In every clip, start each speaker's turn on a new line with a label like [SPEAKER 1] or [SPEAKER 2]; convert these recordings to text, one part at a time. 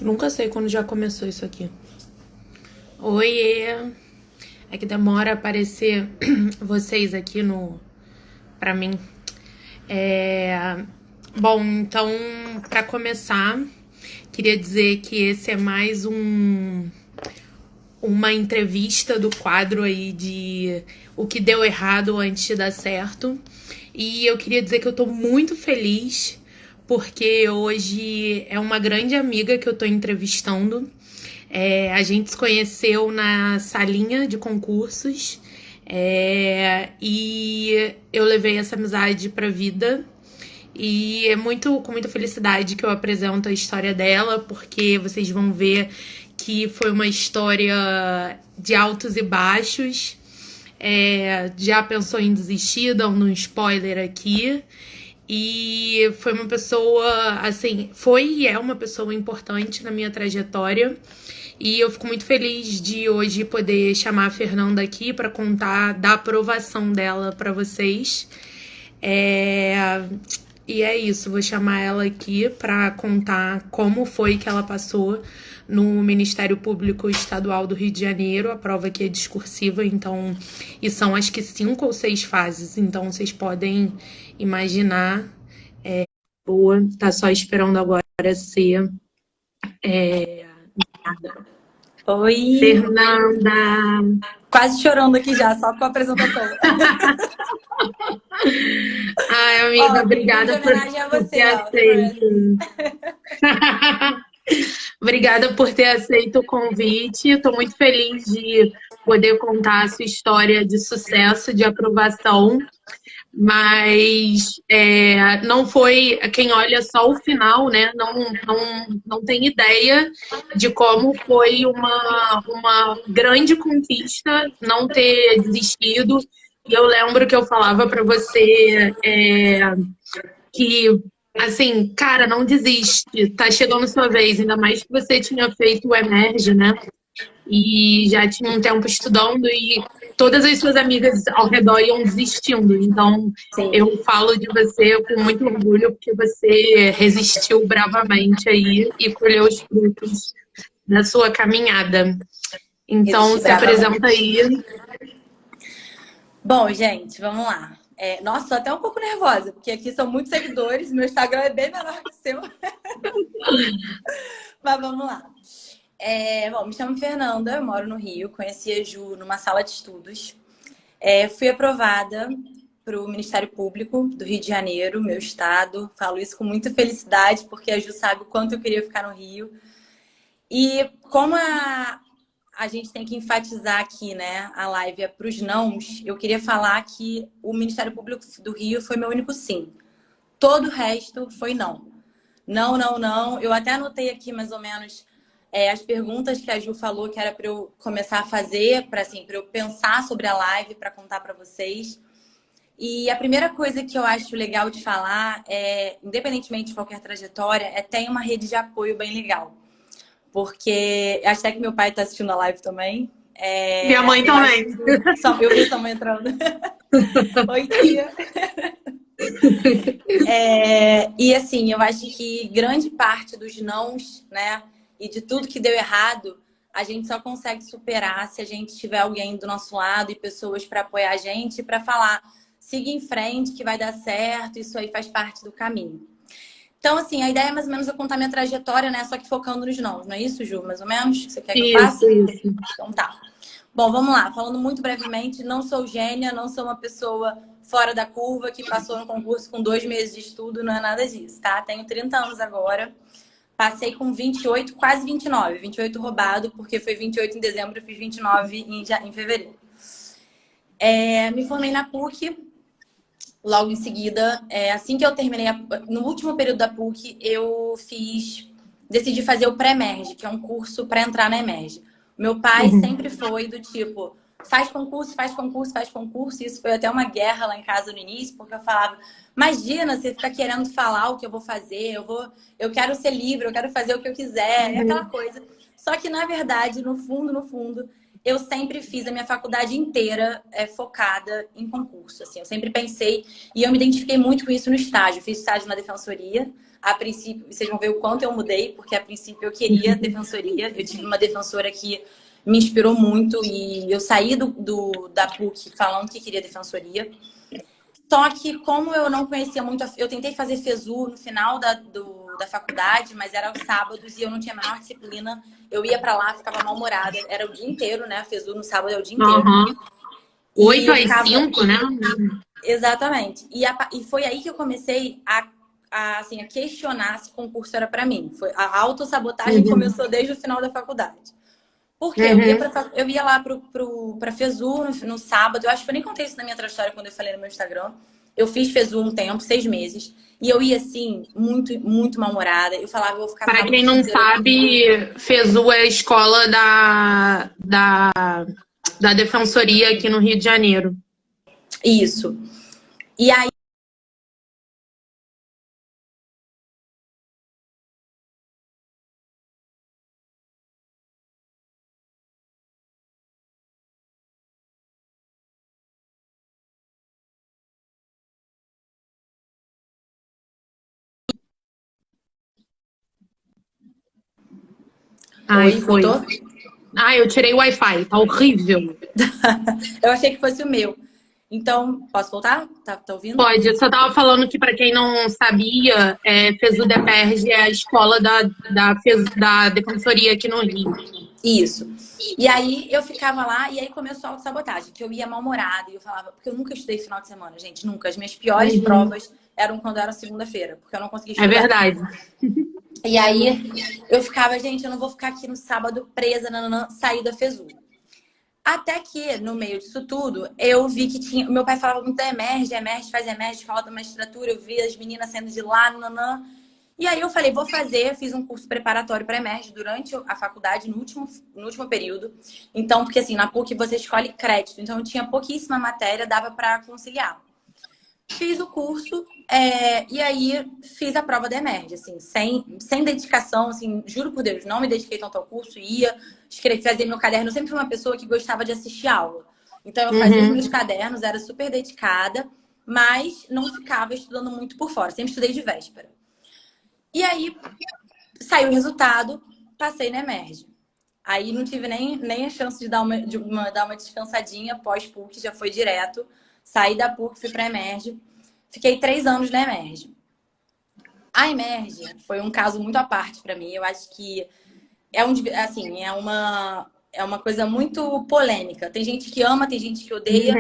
[SPEAKER 1] Nunca sei quando já começou isso aqui. Oiê! É que demora a aparecer vocês aqui no pra mim. É... Bom, então, para começar, queria dizer que esse é mais uma entrevista do quadro aí de o que deu errado antes de dar certo. E eu queria dizer que eu tô muito feliz porque hoje é uma grande amiga que eu tô entrevistando. A gente se conheceu na salinha de concursos e eu levei essa amizade pra vida. E é com muita felicidade que eu apresento a história dela, porque vocês vão ver que foi uma história de altos e baixos. Já pensou em desistir, dando um spoiler aqui. E foi uma pessoa, assim, foi e é uma pessoa importante na minha trajetória. E eu fico muito feliz de hoje poder chamar a Fernanda aqui para contar da aprovação dela para vocês. E é isso, vou chamar ela aqui para contar como foi que ela passou no Ministério Público Estadual do Rio de Janeiro. A prova aqui é discursiva, então, e são acho que 5 ou 6 fases, então vocês podem imaginar. Boa, tá só esperando agora ser
[SPEAKER 2] Oi!
[SPEAKER 1] Fernanda.
[SPEAKER 2] Quase chorando aqui já, só com a apresentação.
[SPEAKER 1] Ai, amiga,
[SPEAKER 2] Ó, vim de
[SPEAKER 1] obrigada
[SPEAKER 2] homenagem a
[SPEAKER 1] por ter
[SPEAKER 2] você, ó, The Friends.
[SPEAKER 1] aceito. Obrigada por ter aceito o convite. Estou muito feliz de poder contar a sua história de sucesso, de aprovação, mas não foi quem olha só o final, né? Não tem ideia de como foi uma grande conquista não ter desistido. E eu lembro que eu falava para você que, assim, cara, não desiste, tá chegando sua vez, ainda mais que você tinha feito o Emerge, né? E já tinha um tempo estudando e todas as suas amigas ao redor iam desistindo. Então,
[SPEAKER 2] Sim,
[SPEAKER 1] eu falo de você com muito orgulho porque você resistiu bravamente aí e colheu os frutos da sua caminhada. Então,
[SPEAKER 2] resisti
[SPEAKER 1] se apresenta
[SPEAKER 2] bravamente.
[SPEAKER 1] aí.
[SPEAKER 2] Bom, gente, vamos lá. Nossa, tô até um pouco nervosa, porque aqui são muitos seguidores, meu Instagram é bem menor que o seu. Mas vamos lá. Bom, me chamo Fernanda, eu moro no Rio, conheci a Ju numa sala de estudos. Fui aprovada para o Ministério Público do Rio de Janeiro, meu estado. Falo isso com muita felicidade, porque a Ju sabe o quanto eu queria ficar no Rio. E como a gente tem que enfatizar aqui, né, a live é para os nãos, eu queria falar que o Ministério Público do Rio foi meu único sim. Todo o resto foi não. Não, não, não. Eu até anotei aqui mais ou menos as perguntas que a Ju falou que era para eu começar a fazer, para assim, para eu pensar sobre a live, para contar para vocês. E a primeira coisa que eu acho legal de falar independentemente de qualquer trajetória, ter uma rede de apoio bem legal. Porque acho até que meu pai está assistindo a live também.
[SPEAKER 1] Minha mãe
[SPEAKER 2] Eu acho
[SPEAKER 1] também.
[SPEAKER 2] que eu vi sua mãe entrando. Oi, tia. E assim, eu acho que grande parte dos nãos, né, e de tudo que deu errado, a gente só consegue superar se a gente tiver alguém do nosso lado e pessoas para apoiar a gente, para falar, siga em frente que vai dar certo, isso aí faz parte do caminho. Então, assim, a ideia é mais ou menos eu contar minha trajetória, né, só que focando nos nãos, não é isso, Ju? Mais ou menos? Que você quer que eu
[SPEAKER 1] Isso,
[SPEAKER 2] faça?
[SPEAKER 1] isso.
[SPEAKER 2] Então tá. Bom, vamos lá. Falando muito brevemente, não sou gênia, não sou uma pessoa fora da curva que passou no concurso com 2 meses de estudo, não é nada disso, tá? Tenho 30 anos agora. Passei com 28, quase 29. 28 roubado, porque foi 28 em dezembro, eu fiz 29 em fevereiro. Me formei na PUC. Logo em seguida, assim que eu terminei, no último período da PUC, decidi fazer o pré-emerge, que é um curso para entrar na emerge. Meu pai sempre foi do tipo, faz concurso, faz concurso, faz concurso. Isso foi até uma guerra lá em casa no início, porque eu falava, imagina você ficar querendo falar o que eu vou fazer, eu quero ser livre, eu quero fazer o que eu quiser, é aquela coisa. Só que, na verdade, no fundo, eu sempre fiz a minha faculdade inteira focada em concurso. Assim, eu sempre pensei, e eu me identifiquei muito com isso no estágio. Fiz estágio na defensoria, A princípio, vocês vão ver o quanto eu mudei, porque a princípio eu queria defensoria. Eu tive uma defensora que me inspirou muito e eu saí da PUC falando que queria defensoria. Só que como eu não conhecia muito, eu tentei fazer FESU no final da faculdade, mas era aos sábados e eu não tinha a menor disciplina. Eu ia pra lá, ficava mal-humorada. Era o dia inteiro, né? FESU no sábado é o dia inteiro.
[SPEAKER 1] Uhum.
[SPEAKER 2] E
[SPEAKER 1] 8
[SPEAKER 2] eu
[SPEAKER 1] às
[SPEAKER 2] ficava...
[SPEAKER 1] 5, né?
[SPEAKER 2] Exatamente. E foi aí que eu comecei assim, a questionar se concurso era pra mim. A autossabotagem começou desde o final da faculdade. Porque eu ia lá pra FESU no sábado. Eu acho que eu nem contei isso na minha trajetória quando eu falei no meu Instagram. Eu fiz FESU um tempo, 6 meses. E eu ia, assim, muito, muito mal-humorada. Eu falava, eu vou ficar...
[SPEAKER 1] Para quem não sabe, FESU é a escola da Defensoria aqui no Rio de Janeiro.
[SPEAKER 2] Isso. E aí,
[SPEAKER 1] Ai,
[SPEAKER 2] oi,
[SPEAKER 1] foi.
[SPEAKER 2] voltou?
[SPEAKER 1] Ai, eu tirei o Wi-Fi, tá horrível.
[SPEAKER 2] Eu achei que fosse o meu. Então, posso voltar? Tá ouvindo?
[SPEAKER 1] Pode, eu só tava falando que, para quem não sabia, FESU-DEPERJ é a escola da Defensoria aqui no Rio.
[SPEAKER 2] Isso. E aí eu ficava lá e aí começou a autossabotagem, que eu ia mal-humorada e eu falava, porque eu nunca estudei final de semana, gente, nunca. As minhas piores provas eram quando era segunda-feira, porque eu não conseguia
[SPEAKER 1] É
[SPEAKER 2] estudar.
[SPEAKER 1] verdade.
[SPEAKER 2] E aí eu ficava, gente, eu não vou ficar aqui no sábado presa, nananã, saí da FESU. Até que, no meio disso tudo, eu vi que tinha... Meu pai falava muito emerge, faz emerge, escola da magistratura. Eu vi as meninas saindo de lá, nanã. E aí eu falei, vou fazer. Fiz um curso preparatório para emerge durante a faculdade, no último período. Então, porque assim, na PUC você escolhe crédito. Então, eu tinha pouquíssima matéria, dava para conciliar. Fiz o curso e aí fiz a prova da emerge, assim, sem dedicação, assim, juro por Deus, não me dediquei tanto ao curso, ia fazer meu caderno. Eu sempre fui uma pessoa que gostava de assistir aula. Então, eu fazia os meus cadernos, era super dedicada, mas não ficava estudando muito por fora. Sempre estudei de véspera. E aí, saiu o resultado, passei na emerge. Aí não tive nem a chance de dar uma descansadinha pós-PUC, já foi direto. Saí da PUC, fui pra emerge. Fiquei 3 anos na emerge. A emerge foi um caso muito à parte para mim. Eu acho que é uma coisa muito polêmica. Tem gente que ama, tem gente que odeia.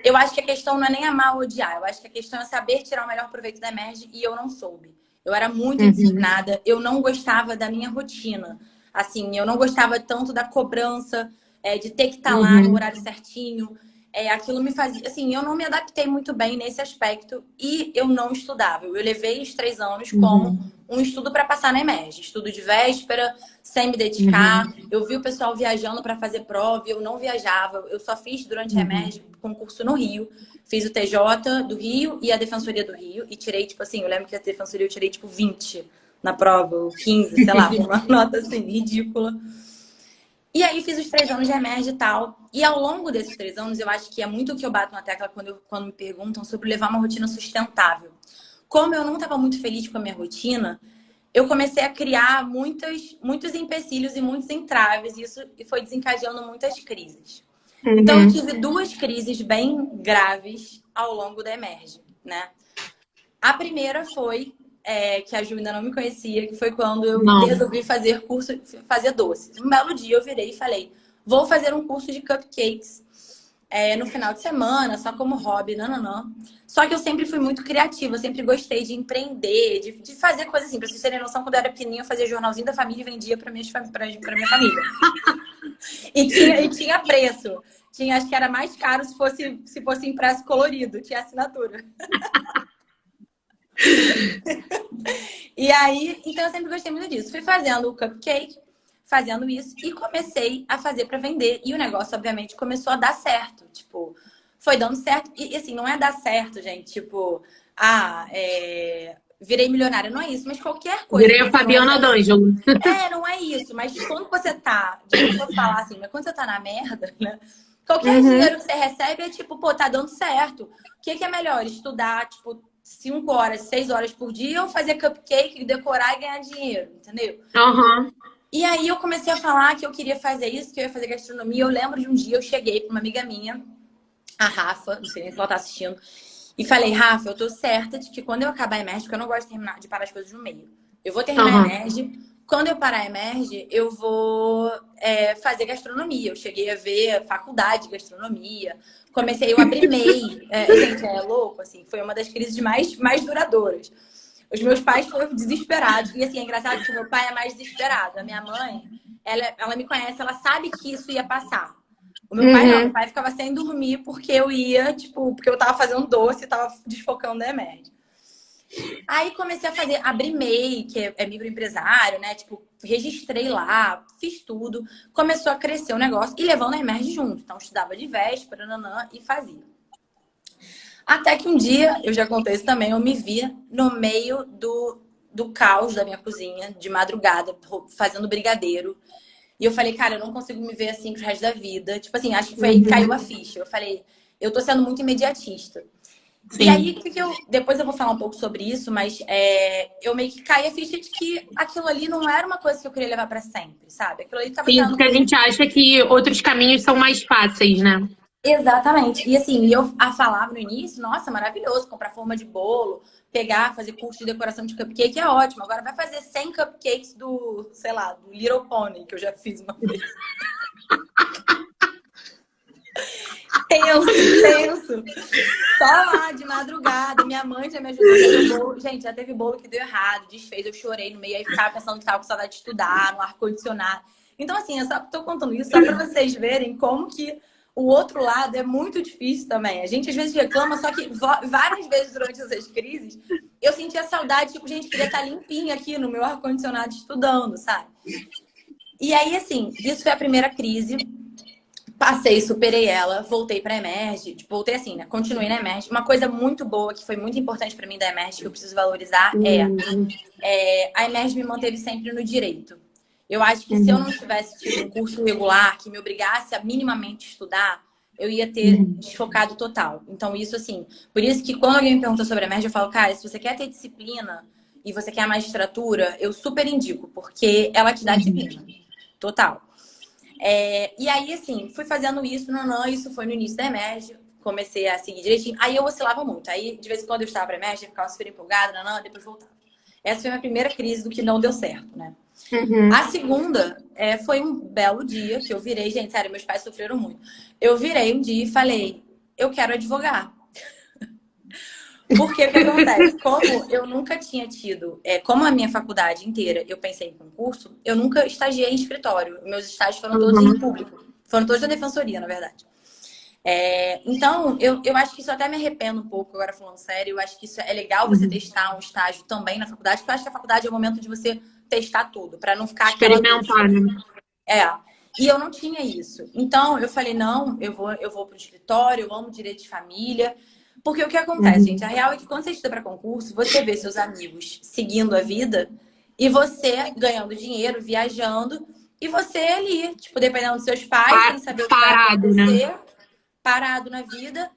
[SPEAKER 2] Eu acho que a questão não é nem amar ou odiar. Eu acho que a questão é saber tirar o melhor proveito da emerge e eu não soube. Eu era muito indisciplinada. Eu não gostava da minha rotina. Assim, eu não gostava tanto da cobrança, de ter que estar lá no horário certinho. Aquilo me fazia... Assim, eu não me adaptei muito bem nesse aspecto e eu não estudava. Eu levei os 3 anos como um estudo para passar na emerge. Estudo de véspera, sem me dedicar. Eu vi o pessoal viajando para fazer prova e eu não viajava. Eu só fiz durante a emerge concurso no Rio. Fiz o TJ do Rio e a Defensoria do Rio. E tirei, tipo assim, eu lembro que a Defensoria eu tirei, tipo, 20 na prova, ou 15, sei lá, uma nota, assim, ridícula. E aí fiz os 3 anos de emerge e tal. E ao longo desses 3 anos, eu acho que é muito o que eu bato na tecla quando me perguntam sobre levar uma rotina sustentável. Como eu não estava muito feliz com a minha rotina, eu comecei a criar muitos empecilhos e muitos entraves. E isso foi desencadeando muitas crises. Então, eu tive 2 crises bem graves ao longo da emerge, né? A primeira foi... que a Ju ainda não me conhecia, que foi quando eu resolvi fazer doces. Um belo dia eu virei e falei, vou fazer um curso de cupcakes no final de semana, só como hobby, não. Só que eu sempre fui muito criativa, eu sempre gostei de empreender, de fazer coisas assim. Pra vocês terem noção, quando eu era pequenininha, eu fazia jornalzinho da família e vendia pra minha família. E tinha preço. Acho que era mais caro se fosse impresso colorido, tinha assinatura. E aí, então eu sempre gostei muito disso. Fui fazendo o cupcake, fazendo isso e comecei a fazer para vender. E o negócio, obviamente, começou a dar certo. Tipo, foi dando certo. E assim, não é dar certo, gente. Tipo, virei milionária. Não é isso, mas qualquer coisa.
[SPEAKER 1] Virei a Fabiana D'Angelo.
[SPEAKER 2] Não é isso. Mas quando você tá, desculpa eu falar assim, mas quando você tá na merda, né? Qualquer dinheiro que você recebe é tipo, pô, tá dando certo. O que é melhor? Estudar, tipo, 5 horas, 6 horas por dia, ou fazer cupcake, decorar e ganhar dinheiro, entendeu?
[SPEAKER 1] Aham.
[SPEAKER 2] E aí eu comecei a falar que eu queria fazer isso, que eu ia fazer gastronomia. Eu lembro de um dia eu cheguei pra uma amiga minha, a Rafa, não sei nem se ela tá assistindo, e falei, Rafa, eu tô certa de que quando eu acabar a Emerge, porque eu não gosto de parar as coisas no meio. Eu vou terminar a
[SPEAKER 1] Aham.
[SPEAKER 2] Emerge, quando eu parar a Emerge, eu vou fazer gastronomia. Eu cheguei a ver faculdade de gastronomia, eu abri MEI. Gente, é louco, assim, foi uma das crises mais duradouras. Os meus pais foram desesperados. E assim, é engraçado que o meu pai é mais desesperado. A minha mãe, ela me conhece, ela sabe que isso ia passar. O meu pai não, meu
[SPEAKER 1] Uhum.
[SPEAKER 2] pai ficava sem dormir porque eu ia, tipo, porque eu tava fazendo doce e tava desfocando da remédio. Aí comecei a fazer, abri MEI, que é microempresário, né? Tipo, registrei lá, fiz tudo. Começou a crescer o negócio e levando a Emerge junto. Então, estudava de véspera, nanã, e fazia. Até que um dia, eu já contei isso também, eu me vi no meio do caos da minha cozinha, de madrugada, fazendo brigadeiro. E eu falei, cara, eu não consigo me ver assim pro resto da vida. Tipo assim, acho que foi aí que caiu a
[SPEAKER 1] Uhum.
[SPEAKER 2] ficha. Eu falei, eu tô sendo muito imediatista. E aí,
[SPEAKER 1] Sim.
[SPEAKER 2] depois eu vou falar um pouco sobre isso, mas eu meio que caí a ficha de que aquilo ali não era uma coisa que eu queria levar pra sempre, sabe? Aquilo ali tava
[SPEAKER 1] Sim,
[SPEAKER 2] sendo
[SPEAKER 1] porque a gente acha que outros caminhos são mais fáceis, né?
[SPEAKER 2] exatamente. E assim, eu falava no início, nossa, maravilhoso, comprar forma de bolo, pegar, fazer curso de decoração de cupcake é ótimo. Agora vai fazer 100 cupcakes do, sei lá, do Little Pony, que eu já fiz uma vez. Tenso, tenso. Só lá de madrugada, minha mãe já me ajudou a fazer o bolo. Gente, já teve bolo que deu errado, desfez, eu chorei no meio, aí ficava pensando que tava com saudade de estudar, no ar-condicionado. Então, assim, eu só tô contando isso só pra vocês verem como que o outro lado é muito difícil também. A gente às vezes reclama, só que várias vezes durante essas crises, eu sentia saudade, tipo, gente, queria estar limpinha aqui no meu ar-condicionado estudando, sabe? E aí, assim, isso foi a primeira crise. Passei, superei ela, voltei pra Emerge. Tipo, voltei assim, né? Continuei na Emerge. Uma coisa muito boa, que foi muito importante pra mim da Emerge, que eu preciso valorizar,
[SPEAKER 1] Uhum.
[SPEAKER 2] a Emerge me manteve sempre no direito. Eu acho que se eu
[SPEAKER 1] Uhum.
[SPEAKER 2] não tivesse tido um curso regular que me obrigasse a minimamente estudar, eu ia ter
[SPEAKER 1] Uhum.
[SPEAKER 2] desfocado total. Então, isso assim, por isso que quando alguém me pergunta sobre a Emerge, eu falo, cara, se você quer ter disciplina e você quer a magistratura, eu super indico, porque ela te dá
[SPEAKER 1] Uhum.
[SPEAKER 2] disciplina. Total. E aí, assim, fui fazendo isso, não, isso foi no início da Emerge, comecei a seguir direitinho. Aí eu oscilava muito. Aí, de vez em quando eu estava pra Emerge, eu ficava super empolgada, não, depois voltava. Essa foi a minha primeira crise do que não deu certo, né? A
[SPEAKER 1] Uhum.
[SPEAKER 2] segunda foi um belo dia que eu virei, gente, sério, meus pais sofreram muito. Eu virei um dia e falei, eu quero advogar. Porque o que acontece? Como eu nunca tinha tido, como a minha faculdade inteira eu pensei em concurso, eu nunca estagiei em escritório. Meus estágios foram todos em
[SPEAKER 1] Uhum.
[SPEAKER 2] público. Foram todos na defensoria, na verdade. Então, eu acho que isso até me arrependo um pouco, agora falando sério. Eu acho que isso é legal você
[SPEAKER 1] Uhum.
[SPEAKER 2] testar um estágio também na faculdade, porque eu acho que a faculdade é o momento de você testar tudo, para não ficar aquela dúvida.
[SPEAKER 1] Experimentar, né?
[SPEAKER 2] É. E eu não tinha isso. Então, eu falei, não, eu vou para o escritório, eu amo direito de família. Porque o que acontece, gente? A
[SPEAKER 1] Uhum.
[SPEAKER 2] real é que quando você estuda para concurso, você vê seus amigos seguindo a vida e você ganhando dinheiro, viajando, e você ali, tipo, dependendo dos seus pais, sem saber o que vai
[SPEAKER 1] Parado, né?
[SPEAKER 2] acontecer, parado na vida,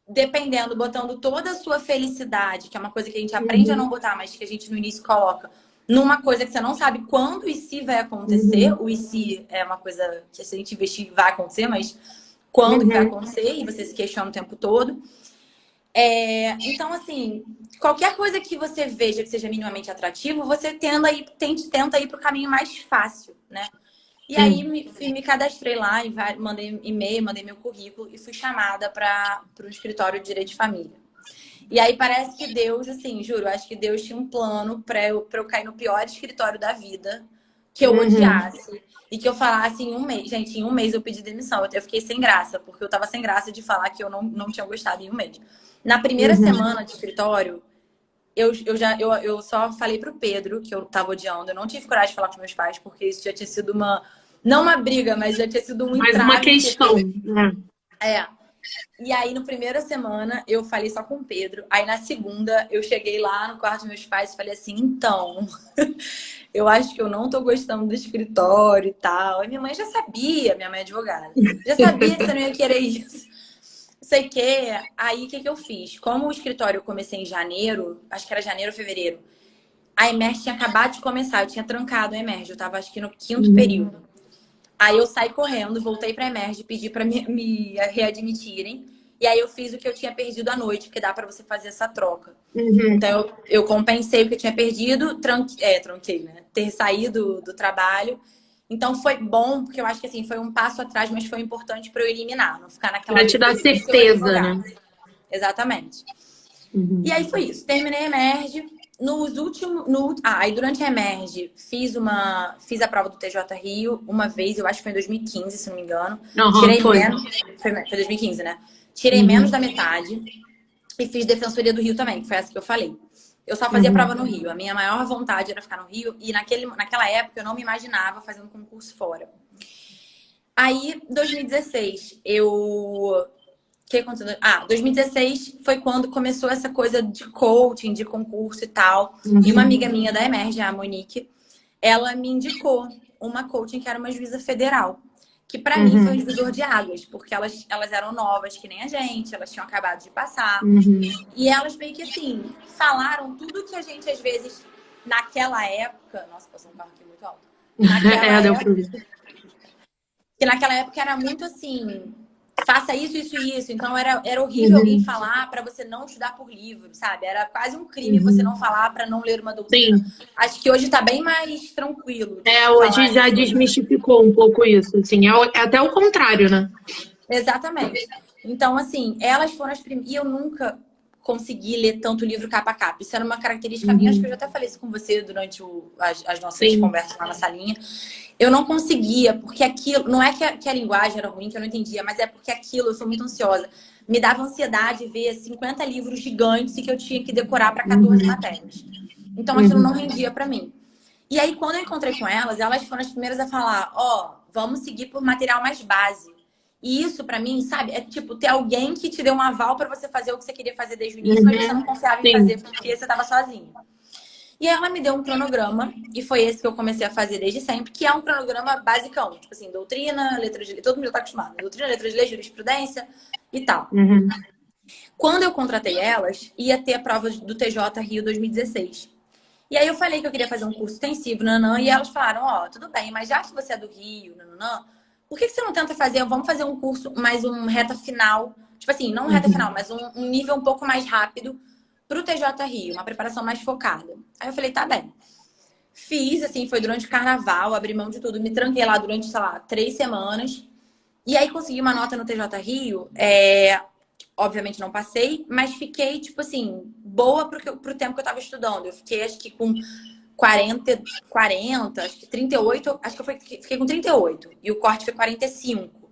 [SPEAKER 2] dependendo, botando toda a sua felicidade, que é uma coisa que a gente aprende a
[SPEAKER 1] Uhum.
[SPEAKER 2] não botar, mas que a gente no início coloca, numa coisa que você não sabe quando e se vai acontecer.
[SPEAKER 1] Uhum.
[SPEAKER 2] O e se é uma coisa que se a gente investir vai acontecer, mas quando que vai
[SPEAKER 1] Uhum.
[SPEAKER 2] acontecer e você se questiona o tempo todo. Então, assim, qualquer coisa que você veja que seja minimamente atrativo, você tenta ir para o caminho mais fácil, né? E aí
[SPEAKER 1] Sim.
[SPEAKER 2] me cadastrei lá, e mandei e-mail, mandei meu currículo e fui chamada para o escritório de direito de família. E aí parece que Deus, assim, juro, acho que Deus tinha um plano para eu cair no pior escritório da vida, que eu
[SPEAKER 1] Uhum.
[SPEAKER 2] odiasse e que eu falasse em um mês. Gente, em um mês eu pedi demissão. Eu fiquei sem graça, porque eu tava sem graça de falar que eu não tinha gostado em um mês. Na primeira
[SPEAKER 1] Uhum.
[SPEAKER 2] semana de escritório, eu só falei pro Pedro que eu tava odiando. Eu não tive coragem de falar com meus pais, porque isso já tinha sido não uma briga, mas já tinha sido um
[SPEAKER 1] Mais uma
[SPEAKER 2] entrave
[SPEAKER 1] questão,
[SPEAKER 2] que
[SPEAKER 1] né?
[SPEAKER 2] é. E aí, na primeira semana, eu falei só com o Pedro. Aí, na segunda, eu cheguei lá no quarto dos meus pais e falei assim: então, eu acho que eu não tô gostando do escritório e tal. E minha mãe já sabia, minha mãe é advogada, já sabia que você não ia querer isso. sei que. Aí, o que que eu fiz? Como o escritório eu comecei em janeiro, acho que era janeiro ou fevereiro, a Emerge tinha acabado de começar, eu tinha trancado a Emerge, eu tava acho que no quinto período. Aí eu saí correndo, voltei pra Emerge, pedi pra me readmitirem. E aí eu fiz o que eu tinha perdido à noite, porque dá pra você fazer essa troca.
[SPEAKER 1] Uhum.
[SPEAKER 2] Então eu compensei o que eu tinha perdido, tranquei, né? Ter saído do trabalho. Então foi bom, porque eu acho que assim, foi um passo atrás, mas foi importante pra eu eliminar, não ficar naquela
[SPEAKER 1] Pra te
[SPEAKER 2] dúvida
[SPEAKER 1] dar
[SPEAKER 2] de e se eu
[SPEAKER 1] certeza, né?
[SPEAKER 2] advogasse. Exatamente. E
[SPEAKER 1] Uhum.
[SPEAKER 2] aí foi isso. Terminei a Emerge. Nos últimos. Aí durante a Emerge fiz a prova do TJ Rio uma vez, eu acho que foi em 2015, se não me engano.
[SPEAKER 1] Aham,
[SPEAKER 2] Tirei
[SPEAKER 1] foi.
[SPEAKER 2] menos. Foi 2015, né? Tirei menos
[SPEAKER 1] Uhum.
[SPEAKER 2] da metade. E fiz Defensoria do Rio também, que foi essa que eu falei. Eu só fazia prova
[SPEAKER 1] Uhum.
[SPEAKER 2] no Rio. A minha maior vontade era ficar no Rio. E naquela época eu não me imaginava fazendo concurso fora. Aí, 2016, o que aconteceu? 2016 foi quando começou essa coisa de coaching, de concurso e tal. E uma
[SPEAKER 1] Uhum.
[SPEAKER 2] amiga minha da Emerge, a Monique, ela me indicou uma coaching que era uma juíza federal. Que pra mim foi um
[SPEAKER 1] Uhum.
[SPEAKER 2] divisor de águas, porque elas eram novas, que nem a gente, elas tinham acabado de passar.
[SPEAKER 1] Uhum.
[SPEAKER 2] E elas meio que assim, falaram tudo que a gente às vezes, naquela época. Nossa, passou um carro aqui muito alto. Naquela
[SPEAKER 1] É, deu pra
[SPEAKER 2] época
[SPEAKER 1] ver.
[SPEAKER 2] porque naquela época era muito assim, faça isso, isso e isso. Então era horrível alguém
[SPEAKER 1] Uhum.
[SPEAKER 2] falar para você não estudar por livro, sabe? Era quase um crime você não
[SPEAKER 1] Uhum.
[SPEAKER 2] falar para não ler uma doutrina.
[SPEAKER 1] Sim.
[SPEAKER 2] Acho que hoje tá bem mais tranquilo de
[SPEAKER 1] É,
[SPEAKER 2] se
[SPEAKER 1] hoje
[SPEAKER 2] falar
[SPEAKER 1] já
[SPEAKER 2] isso.
[SPEAKER 1] desmistificou um pouco isso, assim. É até o contrário, né?
[SPEAKER 2] Exatamente. Então, assim, elas foram as primeiras. E eu nunca consegui ler tanto livro capa a capa. Isso era uma característica minha, acho que eu já
[SPEAKER 1] Uhum.
[SPEAKER 2] até falei isso com você durante as nossas
[SPEAKER 1] Sim.
[SPEAKER 2] conversas lá na salinha. Eu não conseguia, porque aquilo. Não é que a linguagem era ruim, que eu não entendia, mas é porque aquilo, eu sou muito ansiosa. Me dava ansiedade ver 50 livros gigantes e que eu tinha que decorar para 14
[SPEAKER 1] Uhum.
[SPEAKER 2] matérias. Então aquilo não
[SPEAKER 1] Uhum.
[SPEAKER 2] rendia para mim. E aí, quando eu encontrei com elas, elas foram as primeiras a falar: ó, vamos seguir por material mais base. E isso, pra mim, sabe, é tipo ter alguém que te deu um aval pra você fazer o que você queria fazer desde o início, mas você não
[SPEAKER 1] Uhum.
[SPEAKER 2] confiava em
[SPEAKER 1] Sim.
[SPEAKER 2] fazer porque você tava sozinho. E aí ela me deu um cronograma, e foi esse que eu comecei a fazer desde sempre, que é um cronograma basicão, tipo assim, doutrina, letra de lei, todo mundo já tá acostumado, doutrina, letra de lei, jurisprudência e tal.
[SPEAKER 1] Uhum.
[SPEAKER 2] Quando eu contratei elas, ia ter a prova do TJ Rio 2016. E aí eu falei que eu queria fazer um curso extensivo, nanã, e elas falaram, ó, tudo bem, mas já que você é do Rio, nanã, por que você não tenta fazer, vamos fazer um curso mais um reta final, tipo assim, não um reta final,
[SPEAKER 1] Uhum.
[SPEAKER 2] mas um nível um pouco mais rápido pro TJ Rio, uma preparação mais focada. Aí eu falei, tá bem. Fiz, assim, foi durante o carnaval, abri mão de tudo, me tranquei lá durante, sei lá, 3 semanas. E aí consegui uma nota no TJ Rio, obviamente não passei, mas fiquei, tipo assim, boa pro tempo que eu tava estudando. Eu fiquei, acho que com 40, acho que 38, acho que eu fiquei com 38. E o corte foi 45.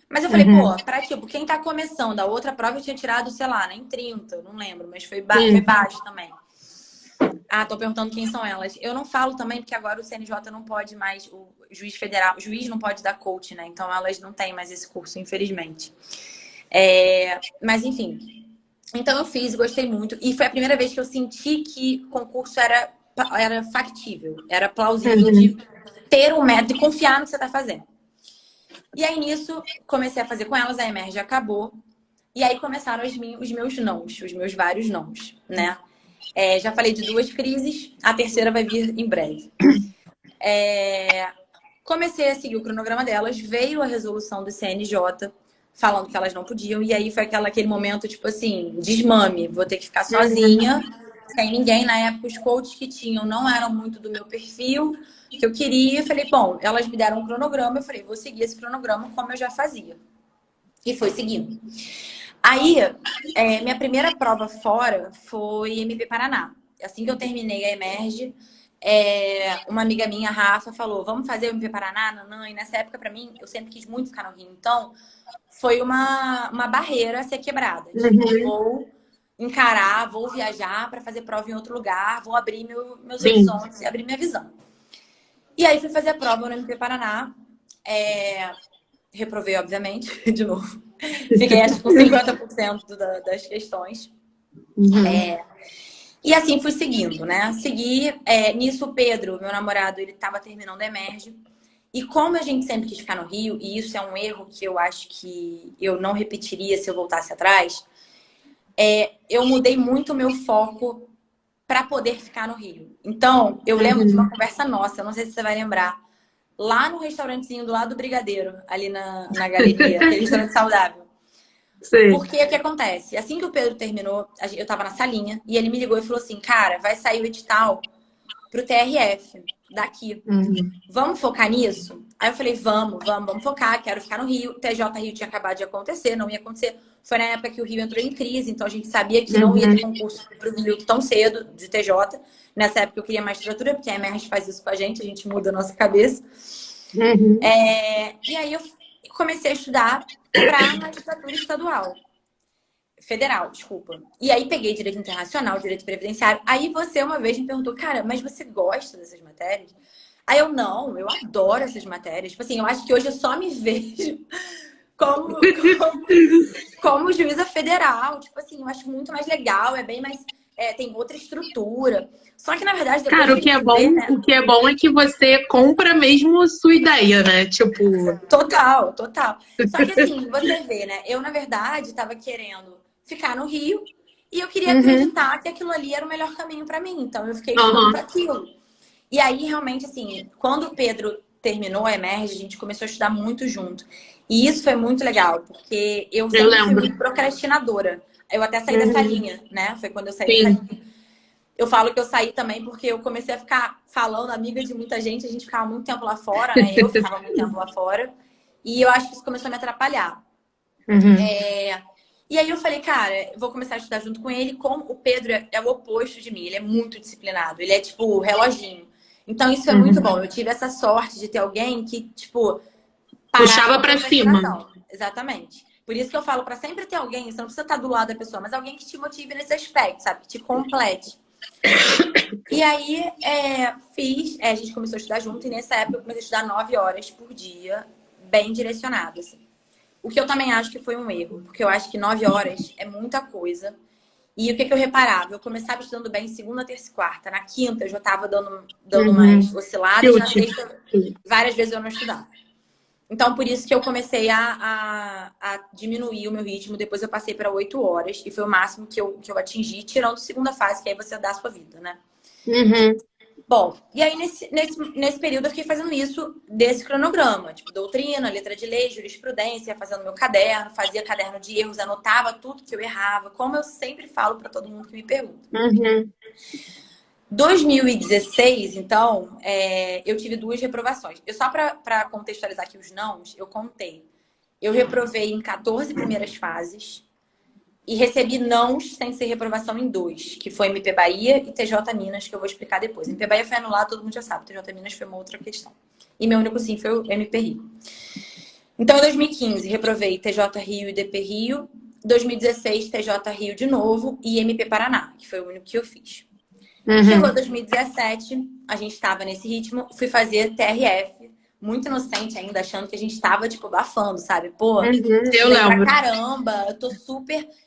[SPEAKER 2] Mas eu falei, pô,
[SPEAKER 1] Uhum.
[SPEAKER 2] pra tipo, quem tá começando, a outra prova eu tinha tirado, sei lá, nem 30, eu não lembro, mas foi
[SPEAKER 1] Sim.
[SPEAKER 2] baixo também. Ah, tô perguntando quem são elas. Eu não falo também, porque agora o CNJ não pode mais, o juiz federal, o juiz não pode dar coach, né? Então elas não têm mais esse curso, infelizmente. Mas enfim. Então eu fiz, gostei muito. E foi a primeira vez que eu senti que concurso era factível, era plausível de
[SPEAKER 1] Uhum.
[SPEAKER 2] ter um método e confiar no que você tá fazendo. E aí nisso, comecei a fazer com elas, a Emerge acabou. E aí começaram os meus nãos, os meus vários nãos, né? Já falei de 2 crises, a terceira vai vir em breve. Comecei a seguir o cronograma delas, veio a resolução do CNJ falando que elas não podiam, e aí foi aquele momento, tipo assim, desmame, vou ter que ficar
[SPEAKER 1] Uhum.
[SPEAKER 2] sozinha, sem ninguém. Na época, os coaches que tinham não eram muito do meu perfil, que eu queria. Eu falei, bom, elas me deram um cronograma, eu falei, vou seguir esse cronograma como eu já fazia. E foi seguindo. Aí, minha primeira prova fora foi MP Paraná. Assim que eu terminei a Emerge, uma amiga minha, Rafa, falou: vamos fazer o MP Paraná? Nanã. E nessa época, pra mim, eu sempre quis muito ficar no Rio. Então, foi uma barreira a ser quebrada. Tipo,
[SPEAKER 1] Uhum.
[SPEAKER 2] vou encarar, vou viajar para fazer prova em outro lugar, vou abrir meus
[SPEAKER 1] Sim.
[SPEAKER 2] horizontes e abrir minha visão. E aí, fui fazer a prova no MP Paraná. Reprovei, obviamente, de novo. Fiquei, acho que com 50% das questões.
[SPEAKER 1] Uhum.
[SPEAKER 2] E assim fui seguindo, né? Segui. Nisso, o Pedro, meu namorado, ele estava terminando a Emerge. E como a gente sempre quis ficar no Rio, e isso é um erro que eu acho que eu não repetiria se eu voltasse atrás, eu mudei muito o meu foco para poder ficar no Rio. Então, eu lembro de uma
[SPEAKER 1] Uhum.
[SPEAKER 2] conversa nossa, eu não sei se você vai lembrar, lá no restaurantezinho do lado do Brigadeiro, ali na galeria, aquele restaurante saudável.
[SPEAKER 1] Sei.
[SPEAKER 2] Porque o que acontece? Assim que o Pedro terminou, eu tava na salinha e ele me ligou e falou assim: Cara, vai sair o edital pro TRF daqui.
[SPEAKER 1] Uhum.
[SPEAKER 2] Vamos focar nisso? Aí eu falei: vamos focar, quero ficar no Rio. TJ Rio tinha acabado de acontecer, não ia acontecer. Foi na época que o Rio entrou em crise, então a gente sabia que não ia ter
[SPEAKER 1] Uhum.
[SPEAKER 2] concurso pro Rio tão cedo, de TJ. Nessa época eu queria mais estrutura, porque a Emerge faz isso com a gente muda a nossa cabeça.
[SPEAKER 1] Uhum.
[SPEAKER 2] E aí eu comecei a estudar para magistratura estadual. Federal, desculpa. E aí peguei direito internacional, direito previdenciário. Aí você uma vez me perguntou, cara, mas você gosta dessas matérias? Aí eu, não, eu adoro essas matérias. Tipo assim, eu acho que hoje eu só me vejo como, como juíza federal. Tipo assim, eu acho muito mais legal, é bem mais. Tem outra estrutura. Só que, na verdade, depois
[SPEAKER 1] Cara,
[SPEAKER 2] de entender, né?
[SPEAKER 1] o que é bom é que você compra mesmo a sua ideia, né? Tipo,
[SPEAKER 2] Total, total. Só que assim, você vê, né? Eu, na verdade, estava querendo ficar no Rio e eu queria
[SPEAKER 1] uhum.
[SPEAKER 2] acreditar que aquilo ali era o melhor caminho para mim. Então, eu fiquei estudando
[SPEAKER 1] Aham.
[SPEAKER 2] para aquilo. E aí, realmente, assim, quando o Pedro terminou a Emerge, a gente começou a estudar muito junto. E isso foi muito legal, porque eu
[SPEAKER 1] Eu
[SPEAKER 2] sempre fui
[SPEAKER 1] lembro.
[SPEAKER 2] muito procrastinadora. Eu até saí dessa
[SPEAKER 1] Uhum.
[SPEAKER 2] linha, né? Foi quando eu saí dessa
[SPEAKER 1] Sim.
[SPEAKER 2] linha. Eu falo que eu saí também porque eu comecei a ficar falando, amiga de muita gente, a gente ficava muito tempo lá fora, né? Eu ficava muito tempo lá fora. E eu acho que isso começou a me atrapalhar.
[SPEAKER 1] Uhum.
[SPEAKER 2] E aí eu falei, cara, eu vou começar a estudar junto com ele. Como o Pedro é o oposto de mim, ele é muito disciplinado, ele é tipo o reloginho. Então isso é muito bom.
[SPEAKER 1] Uhum.
[SPEAKER 2] Eu tive essa sorte de ter alguém que, tipo, parasse
[SPEAKER 1] Puxava
[SPEAKER 2] minha
[SPEAKER 1] pra cima.
[SPEAKER 2] procrastinação. Exatamente. Por isso que eu falo pra sempre ter alguém, você não precisa estar do lado da pessoa, mas alguém que te motive nesse aspecto, sabe? Que te complete. E aí, a gente começou a estudar junto, e nessa época eu comecei a estudar 9 horas por dia, bem direcionado, assim. O que eu também acho que foi um erro, porque eu acho que 9 horas é muita coisa. E o que, que eu reparava? Eu começava estudando bem segunda, terça e quarta. Na quinta eu já estava dando mais
[SPEAKER 1] Uhum.
[SPEAKER 2] osciladas.
[SPEAKER 1] Tilt.
[SPEAKER 2] Na sexta, várias vezes eu não estudava. Então, por isso que eu comecei a diminuir o meu ritmo. Depois eu passei para 8 horas. E foi o máximo que eu atingi, tirando a segunda fase, que aí você dá a sua vida, né?
[SPEAKER 1] Uhum.
[SPEAKER 2] Bom, e aí nesse período eu fiquei fazendo isso desse cronograma, tipo doutrina, letra de lei, jurisprudência, fazendo meu caderno, fazia caderno de erros, anotava tudo que eu errava, como eu sempre falo para todo mundo que me pergunta.
[SPEAKER 1] Uhum.
[SPEAKER 2] 2016, então, eu tive 2 reprovações. Eu só para contextualizar aqui os nãos, eu contei. Eu reprovei em 14 primeiras fases e recebi nãos sem ser reprovação em 2, que foi MP Bahia e TJ Minas, que eu vou explicar depois. MP Bahia foi anulado, todo mundo já sabe. TJ Minas foi uma outra questão. E meu único sim foi o MP Rio. Então, em 2015, reprovei TJ Rio e DP Rio. 2016, TJ Rio de novo e MP Paraná, que foi o único que eu fiz. Chegou
[SPEAKER 1] Uhum.
[SPEAKER 2] 2017, a gente estava nesse ritmo, fui fazer TRF, muito inocente ainda, achando que a gente estava, tipo, abafando, sabe? Pô,
[SPEAKER 1] Uhum. Eu
[SPEAKER 2] estudei pra
[SPEAKER 1] lembro.
[SPEAKER 2] caramba,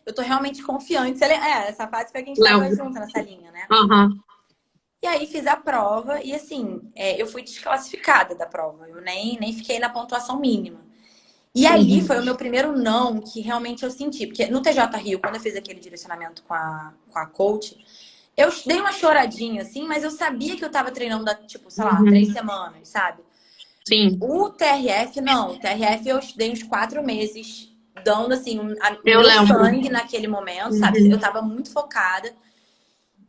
[SPEAKER 2] eu tô realmente confiante. Essa fase foi que a gente tava
[SPEAKER 1] Lembro.
[SPEAKER 2] junto nessa linha, né?
[SPEAKER 1] Aham.
[SPEAKER 2] E aí fiz a prova e, assim, eu fui desclassificada da prova, eu nem fiquei na pontuação mínima. E ali
[SPEAKER 1] Uhum.
[SPEAKER 2] foi o meu primeiro não que realmente eu senti, porque no TJ Rio, quando eu fiz aquele direcionamento com a coach, eu dei uma choradinha, assim, mas eu sabia que eu tava treinando, tipo, sei lá,
[SPEAKER 1] Uhum.
[SPEAKER 2] 3 semanas, sabe?
[SPEAKER 1] Sim,
[SPEAKER 2] O TRF, não. O TRF eu estudei uns 4 meses, dando, assim, o
[SPEAKER 1] eu
[SPEAKER 2] meu
[SPEAKER 1] lembro.
[SPEAKER 2] sangue naquele momento, sabe? Eu
[SPEAKER 1] Uhum.
[SPEAKER 2] tava muito focada.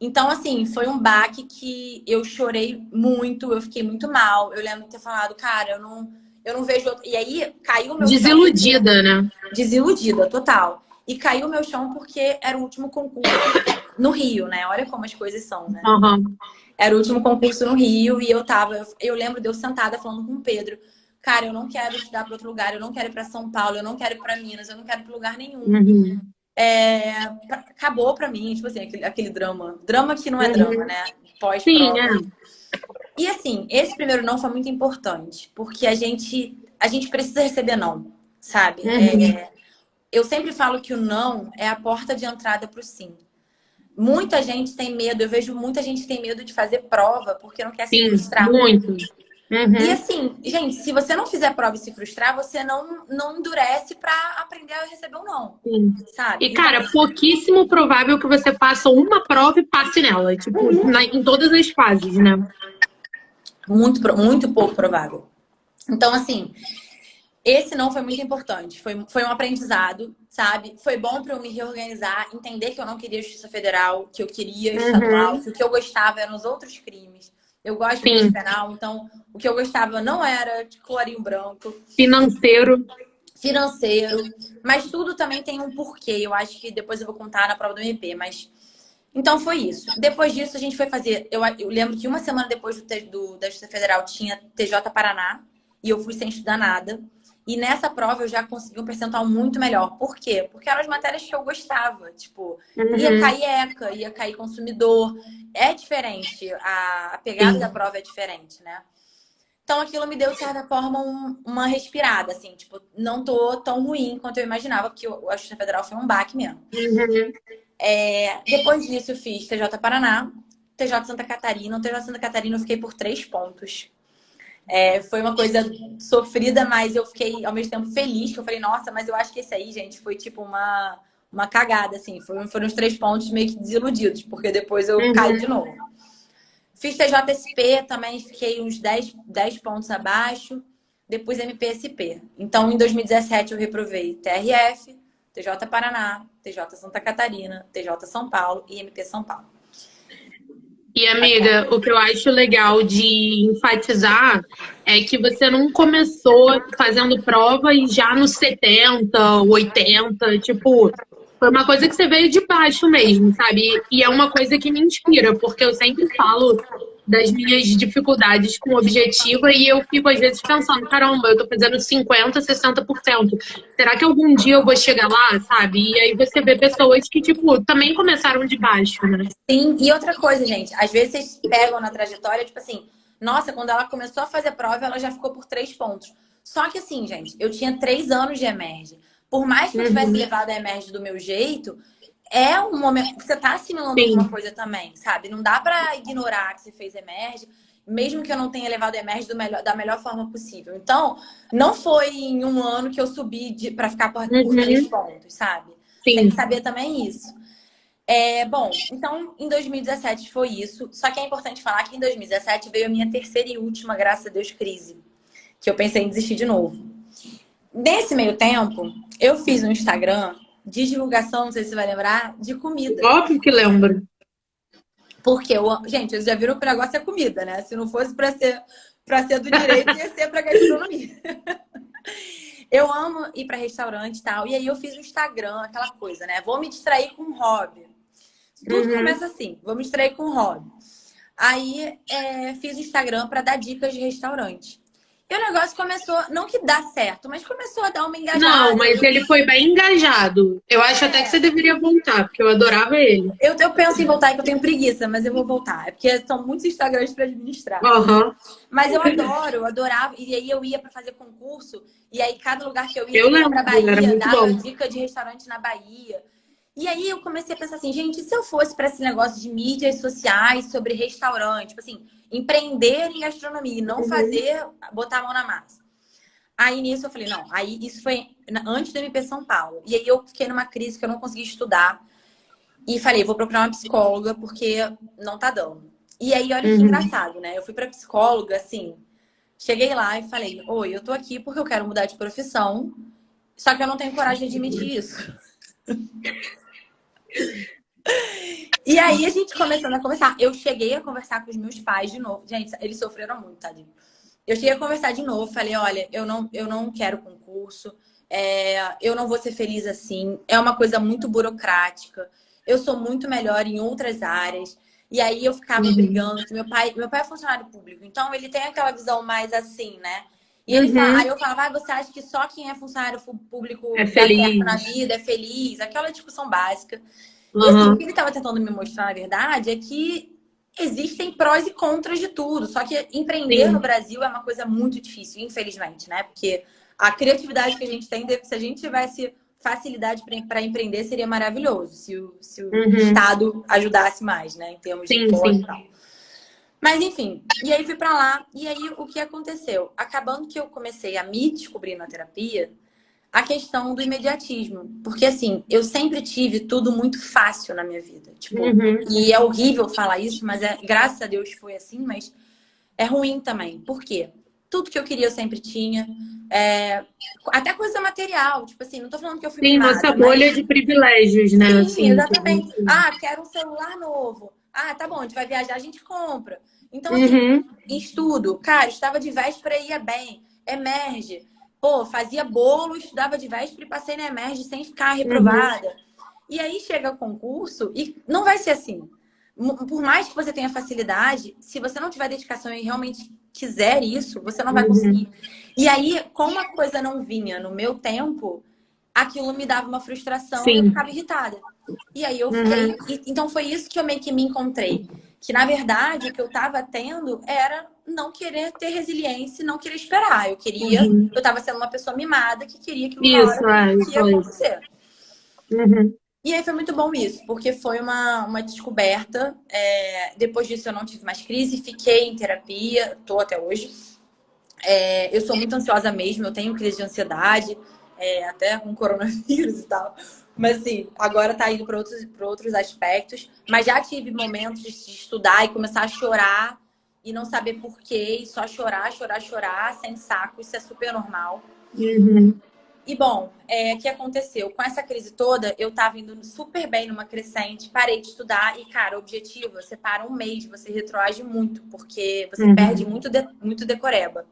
[SPEAKER 2] Então, assim, foi um baque que eu chorei muito, eu fiquei muito mal. Eu lembro de ter falado, cara, eu não vejo outro. E aí caiu o meu chão, porque
[SPEAKER 1] Desiludida, né?
[SPEAKER 2] desiludida, total. E caiu o meu chão porque era o último concurso no Rio, né? Olha como as coisas são, né?
[SPEAKER 1] Aham.
[SPEAKER 2] Era o último concurso no Rio e eu lembro de eu sentada falando com o Pedro, cara, eu não quero estudar para outro lugar, eu não quero ir para São Paulo, eu não quero ir para Minas, eu não quero ir para lugar nenhum.
[SPEAKER 1] Uhum.
[SPEAKER 2] Acabou para mim, tipo assim, aquele drama que não é drama,
[SPEAKER 1] Uhum.
[SPEAKER 2] né?
[SPEAKER 1] Sim, é.
[SPEAKER 2] Pós-prova. E assim, esse primeiro não foi muito importante, porque a gente precisa receber não, sabe?
[SPEAKER 1] Uhum.
[SPEAKER 2] Eu sempre falo que o não é a porta de entrada para o sim. Muita gente tem medo, eu vejo muita gente que tem medo de fazer prova porque não quer se
[SPEAKER 1] Sim,
[SPEAKER 2] frustrar.
[SPEAKER 1] muito.
[SPEAKER 2] E
[SPEAKER 1] Uhum.
[SPEAKER 2] assim, gente, se você não fizer prova e se frustrar, você não endurece pra aprender a receber um não,
[SPEAKER 1] Sim.
[SPEAKER 2] sabe?
[SPEAKER 1] E,
[SPEAKER 2] Então,
[SPEAKER 1] cara, pouquíssimo provável que você faça uma prova e passe nela. Tipo, em todas as fases, né?
[SPEAKER 2] muito pouco provável. Então, assim, esse não foi muito importante. Foi um aprendizado, sabe? Foi bom para eu me reorganizar, entender que eu não queria Justiça Federal, que eu queria estadual,
[SPEAKER 1] Uhum.
[SPEAKER 2] que o que eu gostava eram os outros crimes. Eu gosto de direito
[SPEAKER 1] Sim.
[SPEAKER 2] penal, então o que eu gostava não era de colarinho branco,
[SPEAKER 1] Financeiro.
[SPEAKER 2] financeiro, mas tudo também tem um porquê. Eu acho que depois eu vou contar na prova do MP, mas então foi isso. Depois disso, a gente foi fazer. Eu lembro que uma semana depois da Justiça Federal tinha TJ Paraná e eu fui sem estudar nada. E nessa prova eu já consegui um percentual muito melhor. Por quê? Porque eram as matérias que eu gostava. Tipo, ia
[SPEAKER 1] Uhum.
[SPEAKER 2] cair ECA, ia cair consumidor. É diferente. A pegada da
[SPEAKER 1] Sim.
[SPEAKER 2] prova é diferente, né? Então aquilo me deu, de certa forma, uma respirada, assim, tipo, não tô tão ruim quanto eu imaginava, porque a Justiça Federal foi um baque mesmo.
[SPEAKER 1] Uhum.
[SPEAKER 2] Depois disso, eu fiz TJ Paraná, TJ Santa Catarina. O TJ Santa Catarina eu fiquei por 3 pontos. Foi uma coisa sofrida, mas eu fiquei ao mesmo tempo feliz, que eu falei, nossa, mas eu acho que esse aí, gente, foi tipo uma cagada, assim. Foram os 3 pontos meio que desiludidos, porque depois eu caí de
[SPEAKER 1] Uhum.
[SPEAKER 2] novo. Fiz TJSP, também fiquei uns 10 pontos abaixo. Depois MPSP. Então, em 2017, eu reprovei TRF, TJ Paraná, TJ Santa Catarina, TJ São Paulo e MP São Paulo.
[SPEAKER 1] E, amiga, o que eu acho legal de enfatizar é que você não começou fazendo prova e já nos 70, 80, tipo, foi uma coisa que você veio de baixo mesmo, sabe? E é uma coisa que me inspira, porque eu sempre falo das minhas dificuldades com objetiva e eu fico às vezes pensando, caramba, eu tô fazendo 50, 60%. Será que algum dia eu vou chegar lá, sabe? E aí você vê pessoas que, tipo, também começaram de baixo, né?
[SPEAKER 2] Sim, e outra coisa, gente, às vezes vocês pegam na trajetória, tipo assim, nossa, quando ela começou a fazer prova, ela já ficou por 3 pontos. Só que assim, gente, eu tinha 3 anos de Emerge. Por mais que eu tivesse
[SPEAKER 1] Uhum.
[SPEAKER 2] levado a Emerge do meu jeito, é um momento. Você tá assimilando alguma
[SPEAKER 1] Sim.
[SPEAKER 2] coisa também, sabe? Não dá pra ignorar que você fez Emerge, mesmo que eu não tenha levado Emerge da melhor forma possível. Então, não foi em um ano que eu subi pra ficar por três
[SPEAKER 1] Uhum.
[SPEAKER 2] pontos, sabe? Tem que
[SPEAKER 1] Sim.
[SPEAKER 2] saber também isso. Bom, então em 2017 foi isso. Só que é importante falar que em 2017 veio a minha terceira e última, graças a Deus, crise. Que eu pensei em desistir de novo. Nesse meio tempo, eu fiz um Instagram de divulgação, não sei se você vai lembrar, de comida.
[SPEAKER 1] Óbvio que lembro.
[SPEAKER 2] Porque, gente, vocês já viram que o negócio é comida, né? Se não fosse para ser do direito, ia ser para gastronomia. Eu amo ir para restaurante e tal. E aí eu fiz o Instagram, aquela coisa, né? Vou me distrair com um hobby. Tudo
[SPEAKER 1] Uhum.
[SPEAKER 2] começa assim, vou me distrair com um hobby. Aí fiz o Instagram para dar dicas de restaurante. E o negócio começou, não que dá certo, mas começou a dar uma
[SPEAKER 1] Não,
[SPEAKER 2] engajada.
[SPEAKER 1] mas ele foi bem engajado. Eu acho até que você deveria voltar, porque eu adorava ele.
[SPEAKER 2] Eu penso em voltar, que eu tenho preguiça, mas eu vou voltar. É porque são muitos Instagrams para administrar.
[SPEAKER 1] Aham.
[SPEAKER 2] Mas eu adorava. E aí eu ia para fazer concurso, e aí cada lugar que eu ia,
[SPEAKER 1] Eu
[SPEAKER 2] tipo, eu ia pra
[SPEAKER 1] lembro, era
[SPEAKER 2] Bahia,
[SPEAKER 1] muito
[SPEAKER 2] dava
[SPEAKER 1] bom.
[SPEAKER 2] dica de restaurante na Bahia. E aí eu comecei a pensar assim, gente, e se eu fosse para esse negócio de mídias sociais sobre restaurante, tipo assim, empreender em gastronomia, e não
[SPEAKER 1] Uhum.
[SPEAKER 2] fazer, botar a mão na massa. Aí nisso eu falei, não, aí isso foi antes do MP São Paulo. E aí eu fiquei numa crise que eu não conseguia estudar. E falei, vou procurar uma psicóloga porque não tá dando. E aí, olha que
[SPEAKER 1] Uhum.
[SPEAKER 2] engraçado, né? Eu fui pra psicóloga, assim, cheguei lá e falei, oi, eu tô aqui porque eu quero mudar de profissão, só que eu não tenho coragem de admitir isso. E aí a gente começando a conversar. Eu cheguei a conversar com os meus pais de novo. Gente, eles sofreram muito, tadinho. Eu cheguei a conversar de novo, falei, olha, eu não quero concurso, eu não vou ser feliz assim, é uma coisa muito burocrática, eu sou muito melhor em outras áreas. E aí eu ficava
[SPEAKER 1] Uhum.
[SPEAKER 2] brigando, que meu pai é funcionário público, então ele tem aquela visão mais assim, né? E aí
[SPEAKER 1] Uhum.
[SPEAKER 2] eu falava, você acha que só quem é funcionário
[SPEAKER 1] É
[SPEAKER 2] público dá certo na
[SPEAKER 1] feliz.
[SPEAKER 2] vida, é feliz? Aquela discussão básica. E assim, o que
[SPEAKER 1] Aham.
[SPEAKER 2] ele estava tentando me mostrar, na verdade, é que existem prós e contras de tudo. Só que empreender no
[SPEAKER 1] Sim.
[SPEAKER 2] Brasil é uma coisa muito difícil, infelizmente, né? Porque a criatividade que a gente tem, se a gente tivesse facilidade para empreender, seria maravilhoso se o
[SPEAKER 1] Uhum.
[SPEAKER 2] Estado ajudasse mais, né? Em termos de
[SPEAKER 1] Sim,
[SPEAKER 2] imposto e
[SPEAKER 1] sim.
[SPEAKER 2] tal. Mas enfim, e aí fui pra lá, e aí o que aconteceu? Acabando que eu comecei a me descobrir na terapia, a questão do imediatismo. Porque assim, eu sempre tive tudo muito fácil na minha vida. Tipo,
[SPEAKER 1] Uhum.
[SPEAKER 2] e é horrível falar isso, mas graças a Deus foi assim, mas é ruim também. Por quê? Tudo que eu queria eu sempre tinha. É, até coisa material. Tipo assim, não tô falando que eu fui
[SPEAKER 1] Sim, nossa
[SPEAKER 2] mimada,
[SPEAKER 1] bolha
[SPEAKER 2] mas
[SPEAKER 1] de privilégios, né?
[SPEAKER 2] sim,
[SPEAKER 1] Assim, que a
[SPEAKER 2] exatamente.
[SPEAKER 1] gente...
[SPEAKER 2] Ah, quero um celular novo. Ah, tá bom, a gente vai viajar, a gente compra. Então, assim,
[SPEAKER 1] Uhum.
[SPEAKER 2] estudo, cara, estava de véspera e ia bem. Emerge. Pô, fazia bolo, estudava de véspera e passei na Emerge sem ficar
[SPEAKER 1] Uhum.
[SPEAKER 2] reprovada. E aí chega o concurso e não vai ser assim. Por mais que você tenha facilidade, se você não tiver dedicação e realmente quiser isso, você não vai
[SPEAKER 1] Uhum.
[SPEAKER 2] conseguir. E aí, como a coisa não vinha no meu tempo, aquilo me dava uma frustração e eu
[SPEAKER 1] Sim.
[SPEAKER 2] ficava irritada. E aí eu
[SPEAKER 1] Uhum.
[SPEAKER 2] fiquei. Então foi isso que eu meio que me encontrei. Que na verdade o que eu tava tendo era não querer ter resiliência, não querer esperar. Eu queria.
[SPEAKER 1] Uhum.
[SPEAKER 2] Eu tava sendo uma pessoa mimada que queria aquilo na hora
[SPEAKER 1] Isso, eu
[SPEAKER 2] que ia
[SPEAKER 1] falei isso.
[SPEAKER 2] acontecer.
[SPEAKER 1] Uhum.
[SPEAKER 2] E aí foi muito bom isso, porque foi uma descoberta. Depois disso eu não tive mais crise, fiquei em terapia, tô até hoje. Eu sou muito ansiosa mesmo, eu tenho crise de ansiedade, até com coronavírus e tal. Mas assim, agora tá indo para outros aspectos. Mas já tive momentos de estudar e começar a chorar e não saber por quê, e só chorar, chorar, chorar, sem saco. Isso é super normal.
[SPEAKER 1] Uhum.
[SPEAKER 2] E bom, o que aconteceu? Com essa crise toda, eu tava indo super bem numa crescente, parei de estudar e, cara, o objetivo, você para um mês, você retroage muito, porque você perde
[SPEAKER 1] Uhum.
[SPEAKER 2] muito decoreba.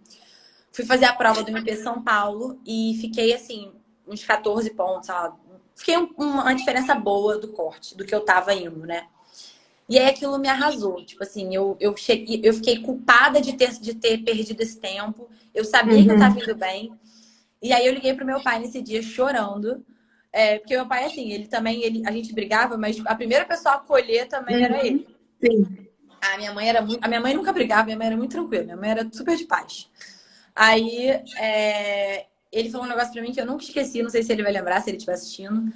[SPEAKER 2] Fui fazer a prova do MP São Paulo e fiquei assim, uns 14 pontos, sei lá. Fiquei uma diferença boa do corte, do que eu tava indo, né? E aí aquilo me arrasou. Tipo assim, eu fiquei culpada de ter perdido esse tempo. Eu sabia que eu tava
[SPEAKER 1] Uhum.
[SPEAKER 2] indo bem. E aí eu liguei pro meu pai nesse dia chorando. Porque meu pai, assim, ele também, a gente brigava, mas a primeira pessoa a acolher também era
[SPEAKER 1] Uhum.
[SPEAKER 2] ele.
[SPEAKER 1] Sim.
[SPEAKER 2] A minha mãe era muito. A minha mãe nunca brigava, minha mãe era muito tranquila, minha mãe era super de paz. Aí ele falou um negócio pra mim que eu nunca esqueci, não sei se ele vai lembrar, se ele estiver assistindo.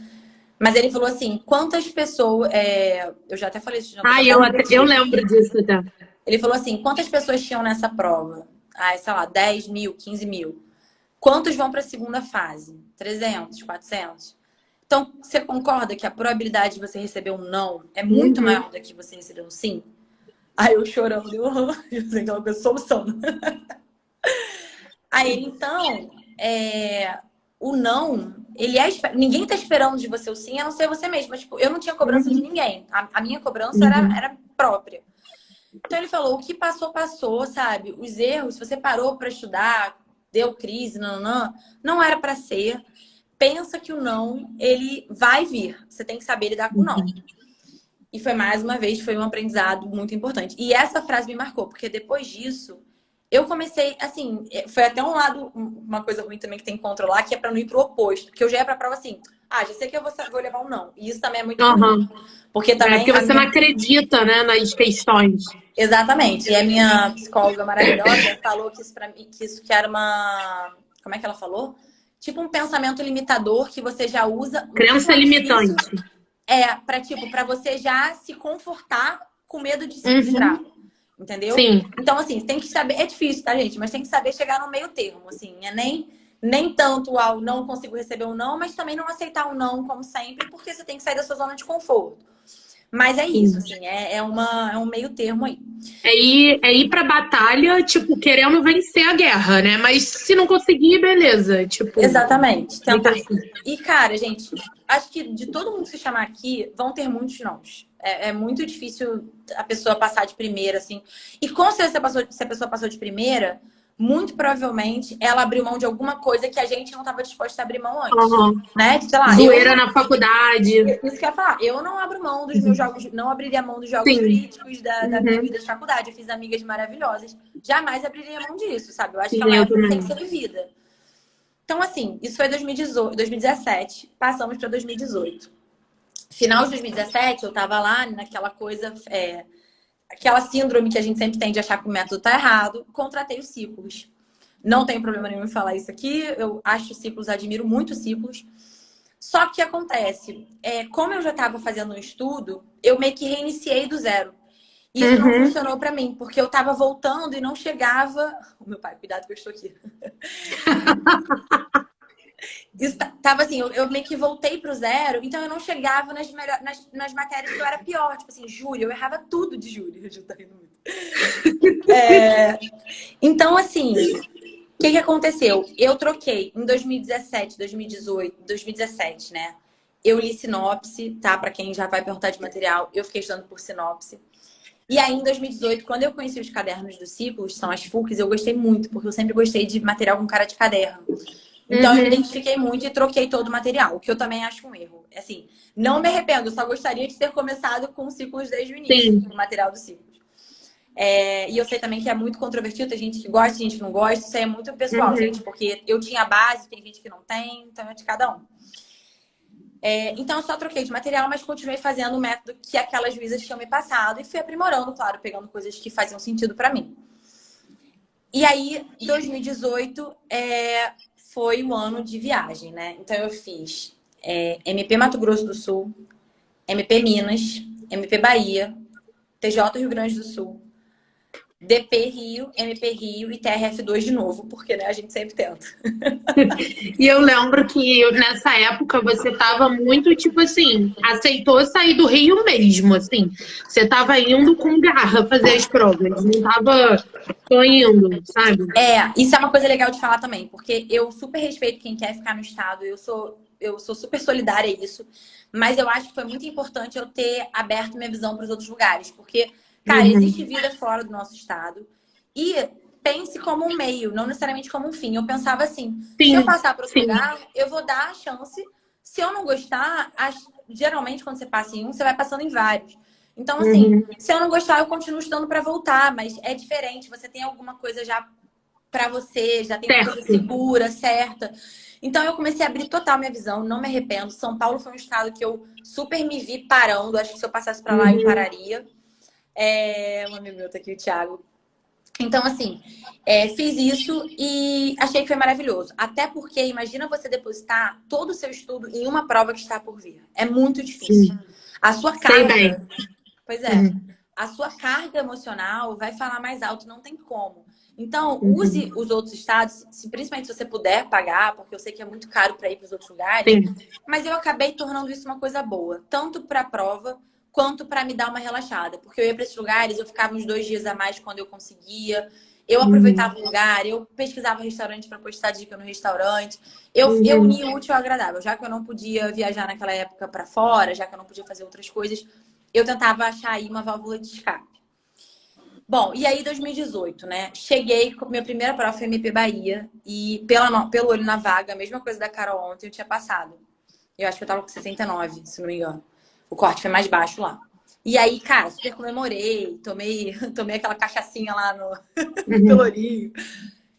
[SPEAKER 2] Mas ele falou assim: quantas pessoas. Eu já até falei isso, já vou
[SPEAKER 1] Ah,
[SPEAKER 2] até
[SPEAKER 1] eu
[SPEAKER 2] repetir.
[SPEAKER 1] lembro disso, tá?
[SPEAKER 2] Ele falou assim: quantas pessoas tinham nessa prova? Ah, sei lá, 10 mil, 15 mil. Quantos vão para a segunda fase? 300, 400? Então, você concorda que a probabilidade de você receber um não é muito
[SPEAKER 1] Uhum.
[SPEAKER 2] maior do que você receber um sim? Aí eu chorando, eu sei aquela coisa, solução. Aí ele, então, o não, ele ninguém tá esperando de você o sim, a não ser você mesmo. Mas, tipo, eu não tinha cobrança de
[SPEAKER 1] Uhum.
[SPEAKER 2] ninguém. A minha cobrança era,
[SPEAKER 1] Uhum.
[SPEAKER 2] era própria. Então ele falou, o que passou, passou, sabe? Os erros, se você parou para estudar, deu crise, não era para ser. Pensa que o não, ele vai vir. Você tem que saber lidar com o não. E foi mais uma vez, foi um aprendizado muito importante. E essa frase me marcou, porque depois disso, eu comecei, assim, foi até um lado, uma coisa ruim também que tem que controlar, que é pra não ir pro oposto. Porque eu já ia pra prova assim, já sei que eu vou levar um não. E isso também é muito ruim.
[SPEAKER 1] Aham.
[SPEAKER 2] Porque
[SPEAKER 1] É
[SPEAKER 2] também
[SPEAKER 1] porque
[SPEAKER 2] a
[SPEAKER 1] você não
[SPEAKER 2] minha.
[SPEAKER 1] acredita, né, nas questões.
[SPEAKER 2] Exatamente. E a minha psicóloga maravilhosa falou que isso para mim, que isso que era uma. Como é que ela falou? Tipo um pensamento limitador que você já usa, tipo um
[SPEAKER 1] Crença
[SPEAKER 2] artifício,
[SPEAKER 1] limitante.
[SPEAKER 2] para você já se confortar com medo de se frustrar.
[SPEAKER 1] Uhum.
[SPEAKER 2] Entendeu?
[SPEAKER 1] Sim.
[SPEAKER 2] Então, assim, tem que saber. É difícil, tá, gente? Mas tem que saber chegar no meio termo, assim. Nem tanto ao não consigo receber um não, mas também não aceitar um não, como sempre, porque você tem que sair da sua zona de conforto. Mas é isso,
[SPEAKER 1] Sim.
[SPEAKER 2] assim, é um meio termo aí.
[SPEAKER 1] É ir pra batalha, tipo, querendo vencer a guerra, né? Mas se não conseguir, beleza. Tipo,
[SPEAKER 2] Exatamente.
[SPEAKER 1] fica
[SPEAKER 2] Tentar.
[SPEAKER 1] assim.
[SPEAKER 2] E, cara, gente, acho que de todo mundo que se chamar aqui, vão ter muitos nãos. É muito difícil a pessoa passar de primeira, assim. E com certeza, se a pessoa passou de primeira, muito provavelmente ela abriu mão de alguma coisa que a gente não estava disposta a abrir mão antes.
[SPEAKER 1] Aham.
[SPEAKER 2] Né? Sei lá,
[SPEAKER 1] Zoeira na faculdade.
[SPEAKER 2] isso que eu ia falar, eu não abro mão dos meus jogos, não abriria mão dos jogos
[SPEAKER 1] Sim.
[SPEAKER 2] jurídicos da minha
[SPEAKER 1] Uhum.
[SPEAKER 2] vida de faculdade. Eu fiz amigas maravilhosas. Jamais abriria mão disso, sabe? Eu acho que é
[SPEAKER 1] Sim,
[SPEAKER 2] uma
[SPEAKER 1] eu
[SPEAKER 2] época que tem que
[SPEAKER 1] também.
[SPEAKER 2] ser vivida. Então, assim, isso foi 2018, 2017, passamos para 2018. Final de 2017, eu tava lá naquela coisa, aquela síndrome que a gente sempre tem de achar que o método tá errado, contratei os ciclos. Não tenho problema nenhum em falar isso aqui, eu acho ciclos, admiro muito ciclos. Só que acontece, como eu já estava fazendo um estudo, eu meio que reiniciei do zero. E isso não
[SPEAKER 1] Uhum.
[SPEAKER 2] funcionou pra mim, porque eu tava voltando e não chegava. O meu pai, cuidado que eu estou aqui. Isso tava assim, eu meio que voltei pro zero, então eu não chegava nas matérias que eu era pior. Tipo assim, júri, eu errava tudo de júri. Eu já tô rindo muito. Então, assim, o que que aconteceu? Eu troquei em 2017, 2018, 2017, né? Eu li sinopse, tá? Pra quem já vai perguntar de material, eu fiquei estudando por sinopse. E aí, em 2018, quando eu conheci os cadernos dos ciclos, são as FUCs, eu gostei muito, porque eu sempre gostei de material com cara de caderno. Então, eu me
[SPEAKER 1] Uhum.
[SPEAKER 2] identifiquei muito e troquei todo o material, o que eu também acho um erro. Assim, não me arrependo, eu só gostaria de ter começado com ciclos desde o início,
[SPEAKER 1] Sim.
[SPEAKER 2] com o material dos ciclos. E eu sei também que é muito controvertido, tem gente que gosta, tem gente que não gosta, isso aí é muito pessoal, gente,
[SPEAKER 1] Uhum.
[SPEAKER 2] porque eu tinha base, tem gente que não tem, então é de cada um. Então, eu só troquei de material, mas continuei fazendo o método que aquelas juízas tinham me passado e fui aprimorando, claro, pegando coisas que faziam sentido para mim. E aí, 2018 foi o ano de viagem, né? Então, eu fiz MP Mato Grosso do Sul, MP Minas, MP Bahia, TJ Rio Grande do Sul, DP Rio, MP Rio e TRF2 de novo, porque né, a gente sempre tenta.
[SPEAKER 1] E eu lembro que nessa época você tava muito, tipo assim, aceitou sair do Rio mesmo, assim. Você tava indo com garra fazer as provas, não tava só indo, sabe?
[SPEAKER 2] Isso é uma coisa legal de falar também, porque eu super respeito quem quer ficar no estado, eu sou super solidária a isso, mas eu acho que foi muito importante eu ter aberto minha visão para os outros lugares, porque, cara, existe
[SPEAKER 1] Uhum.
[SPEAKER 2] vida fora do nosso estado e pense como um meio, não necessariamente como um fim. Eu pensava assim, se eu
[SPEAKER 1] Sim,
[SPEAKER 2] passar para outro
[SPEAKER 1] sim.
[SPEAKER 2] lugar, eu vou dar a chance. Se eu não gostar, geralmente quando você passa em um, você vai passando em vários. Então, assim,
[SPEAKER 1] Uhum.
[SPEAKER 2] se eu não gostar, eu continuo estudando para voltar, mas é diferente. Você tem alguma coisa já para você, já tem uma coisa
[SPEAKER 1] Certo.
[SPEAKER 2] segura, certa. Então eu comecei a abrir total minha visão, não me arrependo. São Paulo foi um estado que eu super me vi parando. Acho que se eu passasse para lá eu
[SPEAKER 1] Uhum.
[SPEAKER 2] pararia. Um amigo meu tá aqui, o Thiago. Então, assim, fiz isso e achei que foi maravilhoso. Até porque, imagina você depositar todo o seu estudo em uma prova que está por vir. É muito difícil.
[SPEAKER 1] Sim.
[SPEAKER 2] A sua
[SPEAKER 1] Sei bem.
[SPEAKER 2] carga, pois é,
[SPEAKER 1] Uhum.
[SPEAKER 2] a sua carga emocional vai falar mais alto, não tem como. Então, use
[SPEAKER 1] Uhum.
[SPEAKER 2] os outros estados, principalmente se você puder pagar, porque eu sei que é muito caro para ir para os outros lugares,
[SPEAKER 1] Sim.
[SPEAKER 2] mas eu acabei tornando isso uma coisa boa, tanto para a prova quanto para me dar uma relaxada, porque eu ia para esses lugares, eu ficava uns 2 dias a mais quando eu conseguia. Eu
[SPEAKER 1] Uhum.
[SPEAKER 2] aproveitava o lugar, eu pesquisava restaurante para postar dica no restaurante. Eu
[SPEAKER 1] Uhum.
[SPEAKER 2] unia o útil ao agradável. Já que eu não podia viajar naquela época para fora, já que eu não podia fazer outras coisas, eu tentava achar aí uma válvula de escape. Bom, e aí 2018, né? Cheguei, minha primeira prova foi MP Bahia e pelo olho na vaga, a mesma coisa da Carol ontem, eu tinha passado. Eu acho que eu tava com 69, se não me engano. O corte foi mais baixo lá. E aí, cara, super comemorei, tomei aquela cachaçinha lá no
[SPEAKER 1] Uhum.
[SPEAKER 2] Pelourinho.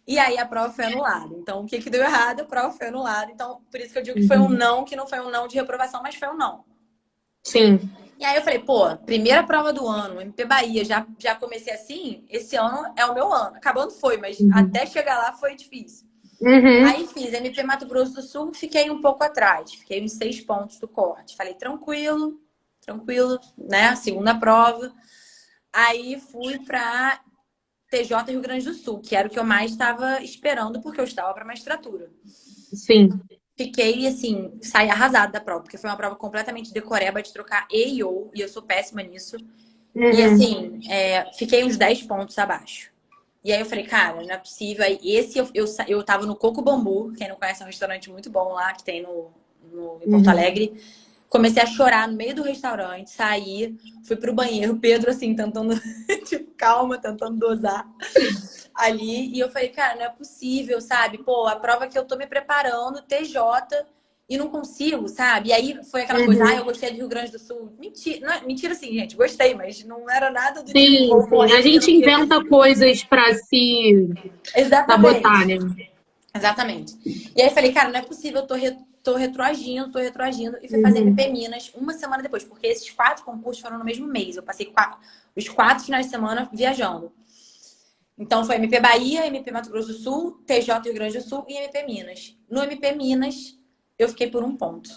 [SPEAKER 2] E aí a prova foi anulada. Então, o que que deu errado? A prova foi anulada. Então, por isso que eu digo que foi um
[SPEAKER 1] Uhum.
[SPEAKER 2] não, que não foi um não de reprovação, mas foi um não.
[SPEAKER 1] Sim.
[SPEAKER 2] E aí eu falei, pô, primeira prova do ano, MP Bahia, já comecei assim, esse ano é o meu ano. Acabando foi, mas
[SPEAKER 1] Uhum.
[SPEAKER 2] até chegar lá foi difícil.
[SPEAKER 1] Uhum.
[SPEAKER 2] Aí fiz MP Mato Grosso do Sul, fiquei um pouco atrás, fiquei uns 6 pontos do corte. Falei, tranquilo, tranquilo, né? Segunda prova. Aí fui pra TJ Rio Grande do Sul, que era o que eu mais estava esperando, porque eu estava para magistratura.
[SPEAKER 1] Sim.
[SPEAKER 2] Fiquei, assim, saí arrasada da prova, porque foi uma prova completamente decoreba de trocar E e O, e eu sou péssima nisso. E
[SPEAKER 1] Uhum.
[SPEAKER 2] assim, fiquei uns 10 pontos abaixo. E aí eu falei, cara, não é possível. Aí esse eu tava no Coco Bambu, quem não conhece é um restaurante muito bom lá, que tem em Porto
[SPEAKER 1] Uhum.
[SPEAKER 2] Alegre. Comecei a chorar no meio do restaurante, saí, fui pro banheiro, Pedro assim, tentando, tipo, calma, tentando dosar ali. E eu falei, cara, não é possível, sabe? Pô, a prova que eu tô me preparando, TJ, e não consigo, sabe? E aí foi aquela coisa, eu
[SPEAKER 1] Uhum.
[SPEAKER 2] gostei do Rio Grande do Sul. Mentira, não, mentira sim, gente, gostei, mas não era nada do tipo,
[SPEAKER 1] Sim,
[SPEAKER 2] vou
[SPEAKER 1] sim. A
[SPEAKER 2] morrer porque eu
[SPEAKER 1] gente
[SPEAKER 2] não queria.
[SPEAKER 1] inventa coisas pra se sabotar,
[SPEAKER 2] Exatamente.
[SPEAKER 1] né?
[SPEAKER 2] Exatamente. E aí eu falei, cara, não é possível, tô retroagindo, tô retroagindo. E fui fazer
[SPEAKER 1] Uhum.
[SPEAKER 2] MP Minas uma semana depois, porque esses 4 concursos foram no mesmo mês. Eu passei os 4 finais de semana viajando. Então foi MP Bahia, MP Mato Grosso do Sul, TJ Rio Grande do Sul e MP Minas. No MP Minas, eu fiquei por um ponto.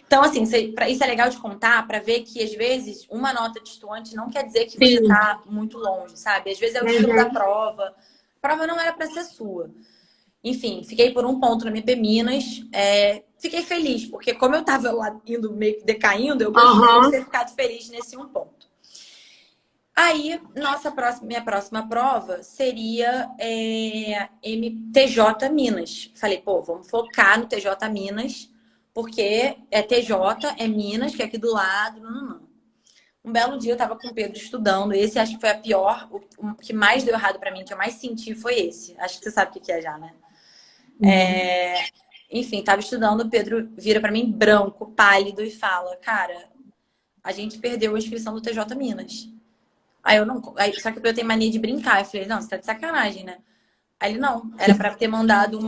[SPEAKER 2] Então, assim, isso é legal de contar para ver que, às vezes, uma nota destoante não quer dizer que você
[SPEAKER 1] Sim.
[SPEAKER 2] tá muito longe, sabe? Às vezes é o estilo da
[SPEAKER 1] Uhum.
[SPEAKER 2] prova. A prova não era para ser sua. Enfim, fiquei por um ponto no MP Minas. Fiquei feliz, porque como eu tava lá indo meio que decaindo, eu gostei de
[SPEAKER 1] Aham.
[SPEAKER 2] ter ficado feliz nesse um ponto. Aí, minha próxima prova seria MTJ Minas. Falei, pô, vamos focar no TJ Minas, porque é TJ, é Minas, que é aqui do lado. Não, não, não. Um belo dia eu tava com o Pedro estudando. Esse acho que foi a pior, o que mais deu errado pra mim, que eu mais senti foi esse. Acho que você sabe o que é já, né?
[SPEAKER 1] Uhum.
[SPEAKER 2] Enfim, tava estudando, o Pedro vira pra mim branco, pálido e fala: Cara, a gente perdeu a inscrição do TJ Minas. Aí eu não. Só que o Pedro tem mania de brincar. Eu falei: Não, você tá de sacanagem, né? Aí ele não. Era pra ter mandado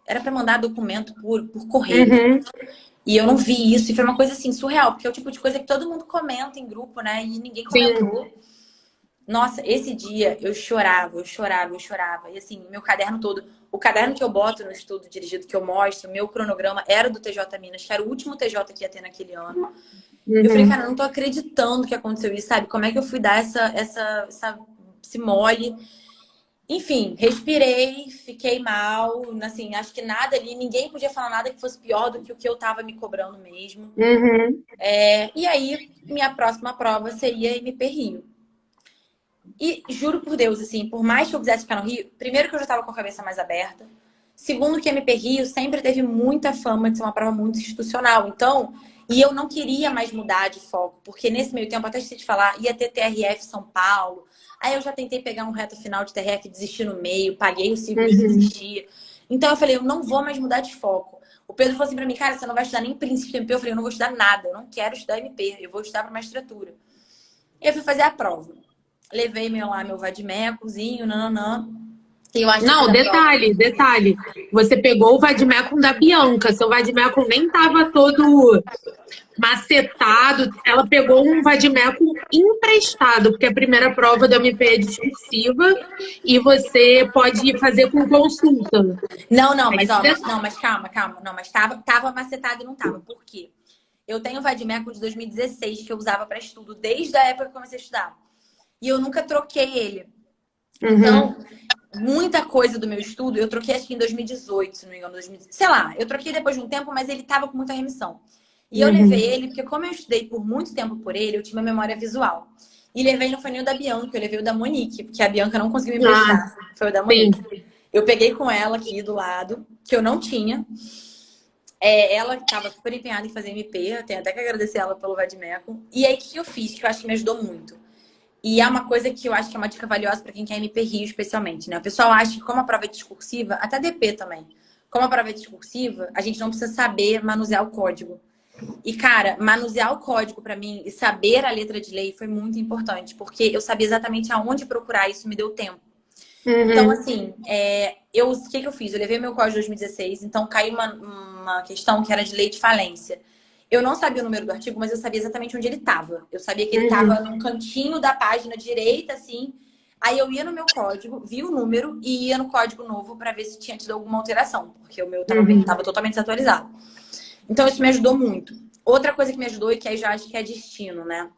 [SPEAKER 2] Era pra mandar documento por correio.
[SPEAKER 1] Uhum.
[SPEAKER 2] E eu não vi isso. E foi uma coisa assim surreal, porque é o tipo de coisa que todo mundo comenta em grupo, né? E ninguém
[SPEAKER 1] Sim.
[SPEAKER 2] comentou. Nossa, esse dia eu chorava, eu chorava, eu chorava. E assim, meu caderno todo, o caderno que eu boto no estudo dirigido que eu mostro, meu cronograma era do TJ Minas, que era o último TJ que ia ter naquele ano. Eu falei,
[SPEAKER 1] Uhum.
[SPEAKER 2] cara, eu não tô acreditando que aconteceu isso, sabe? Como é que eu fui dar esse mole? Enfim, respirei, fiquei mal, assim, acho que nada ali, ninguém podia falar nada que fosse pior do que o que eu tava me cobrando mesmo.
[SPEAKER 1] Uhum.
[SPEAKER 2] E aí, minha próxima prova seria MP Rio. E juro por Deus, assim, por mais que eu quisesse ficar no Rio, primeiro que eu já tava com a cabeça mais aberta. Segundo que a MP Rio sempre teve muita fama de ser uma prova muito institucional. Então, e eu não queria mais mudar de foco, porque nesse meio tempo, até esqueci de falar, ia ter TRF São Paulo. Aí eu já tentei pegar um reto final de TRF, desisti no meio, paguei o ciclo e
[SPEAKER 1] Uhum.
[SPEAKER 2] desisti. Então eu falei, eu não vou mais mudar de foco. O Pedro falou assim pra mim, cara, você não vai estudar nem princípio de MP? Eu falei, eu não vou estudar nada, eu não quero estudar MP, eu vou estudar para magistratura. E eu fui fazer a prova. Levei meu vadimecozinho, nananã. E eu acho que eu fiz
[SPEAKER 1] Não,
[SPEAKER 2] a prova.
[SPEAKER 1] detalhe. Você pegou o vademecum da Bianca. Seu vademecum nem estava todo macetado. Ela pegou um vademecum emprestado, porque a primeira prova da MP é discursiva e você pode fazer com consulta.
[SPEAKER 2] Não, não,
[SPEAKER 1] É
[SPEAKER 2] mas
[SPEAKER 1] esse
[SPEAKER 2] ó,
[SPEAKER 1] detalhe.
[SPEAKER 2] não, mas calma, calma. Não, mas tava macetado e não tava. Por quê? Eu tenho o vadimeco de 2016 que eu usava para estudo desde a época que eu comecei a estudar. E eu nunca troquei ele.
[SPEAKER 1] Uhum.
[SPEAKER 2] Então, muita coisa do meu estudo, eu troquei acho que em 2018, se não me engano, 2018. Sei lá, eu troquei depois de um tempo, mas ele tava com muita remissão. E eu levei
[SPEAKER 1] Uhum.
[SPEAKER 2] ele, porque como eu estudei por muito tempo por ele, eu tinha uma memória visual. E levei no funil da Bianca, eu levei o da Monique, porque a Bianca não conseguiu me
[SPEAKER 1] Ah,
[SPEAKER 2] emprestar. Foi o da
[SPEAKER 1] sim.
[SPEAKER 2] Monique. Eu peguei com ela aqui do lado, que eu não tinha. Ela estava super empenhada em fazer MP, eu tenho até que agradecer ela pelo Vadimeco. E aí, o que eu fiz, que eu acho que me ajudou muito? E é uma coisa que eu acho que é uma dica valiosa para quem quer MP Rio, especialmente, né? O pessoal acha que como a prova é discursiva, até DP também, como a prova é discursiva, a gente não precisa saber manusear o código. E, cara, manusear o código para mim e saber a letra de lei foi muito importante, porque eu sabia exatamente aonde procurar, isso me deu tempo. Então,
[SPEAKER 1] Uhum.
[SPEAKER 2] assim, o que eu fiz? Eu levei meu código de 2016, então caiu uma questão que era de lei de falência. Eu não sabia o número do artigo, mas eu sabia exatamente onde ele estava. Eu sabia que ele estava
[SPEAKER 1] Uhum.
[SPEAKER 2] num cantinho da página direita, assim. Aí eu ia no meu código, via o número e ia no código novo para ver se tinha tido alguma alteração, porque o meu
[SPEAKER 1] Uhum.
[SPEAKER 2] tava totalmente desatualizado. Então, isso me ajudou muito. Outra coisa que me ajudou e que aí já acho que é destino, né?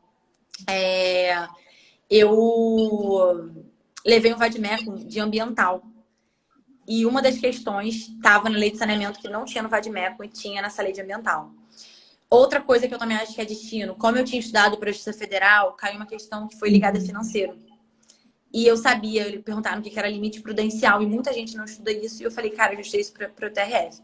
[SPEAKER 2] Eu levei um vadimeco de ambiental. E uma das questões estava na lei de saneamento que não tinha no Vadimeco e tinha nessa lei de ambiental. Outra coisa que eu também acho que é destino, como eu tinha estudado para a Justiça Federal, caiu uma questão que foi ligada a financeiro. E eu sabia, eles perguntaram o que era limite prudencial, e muita gente não estuda isso, e eu falei, cara, eu já estudei isso para o TRF.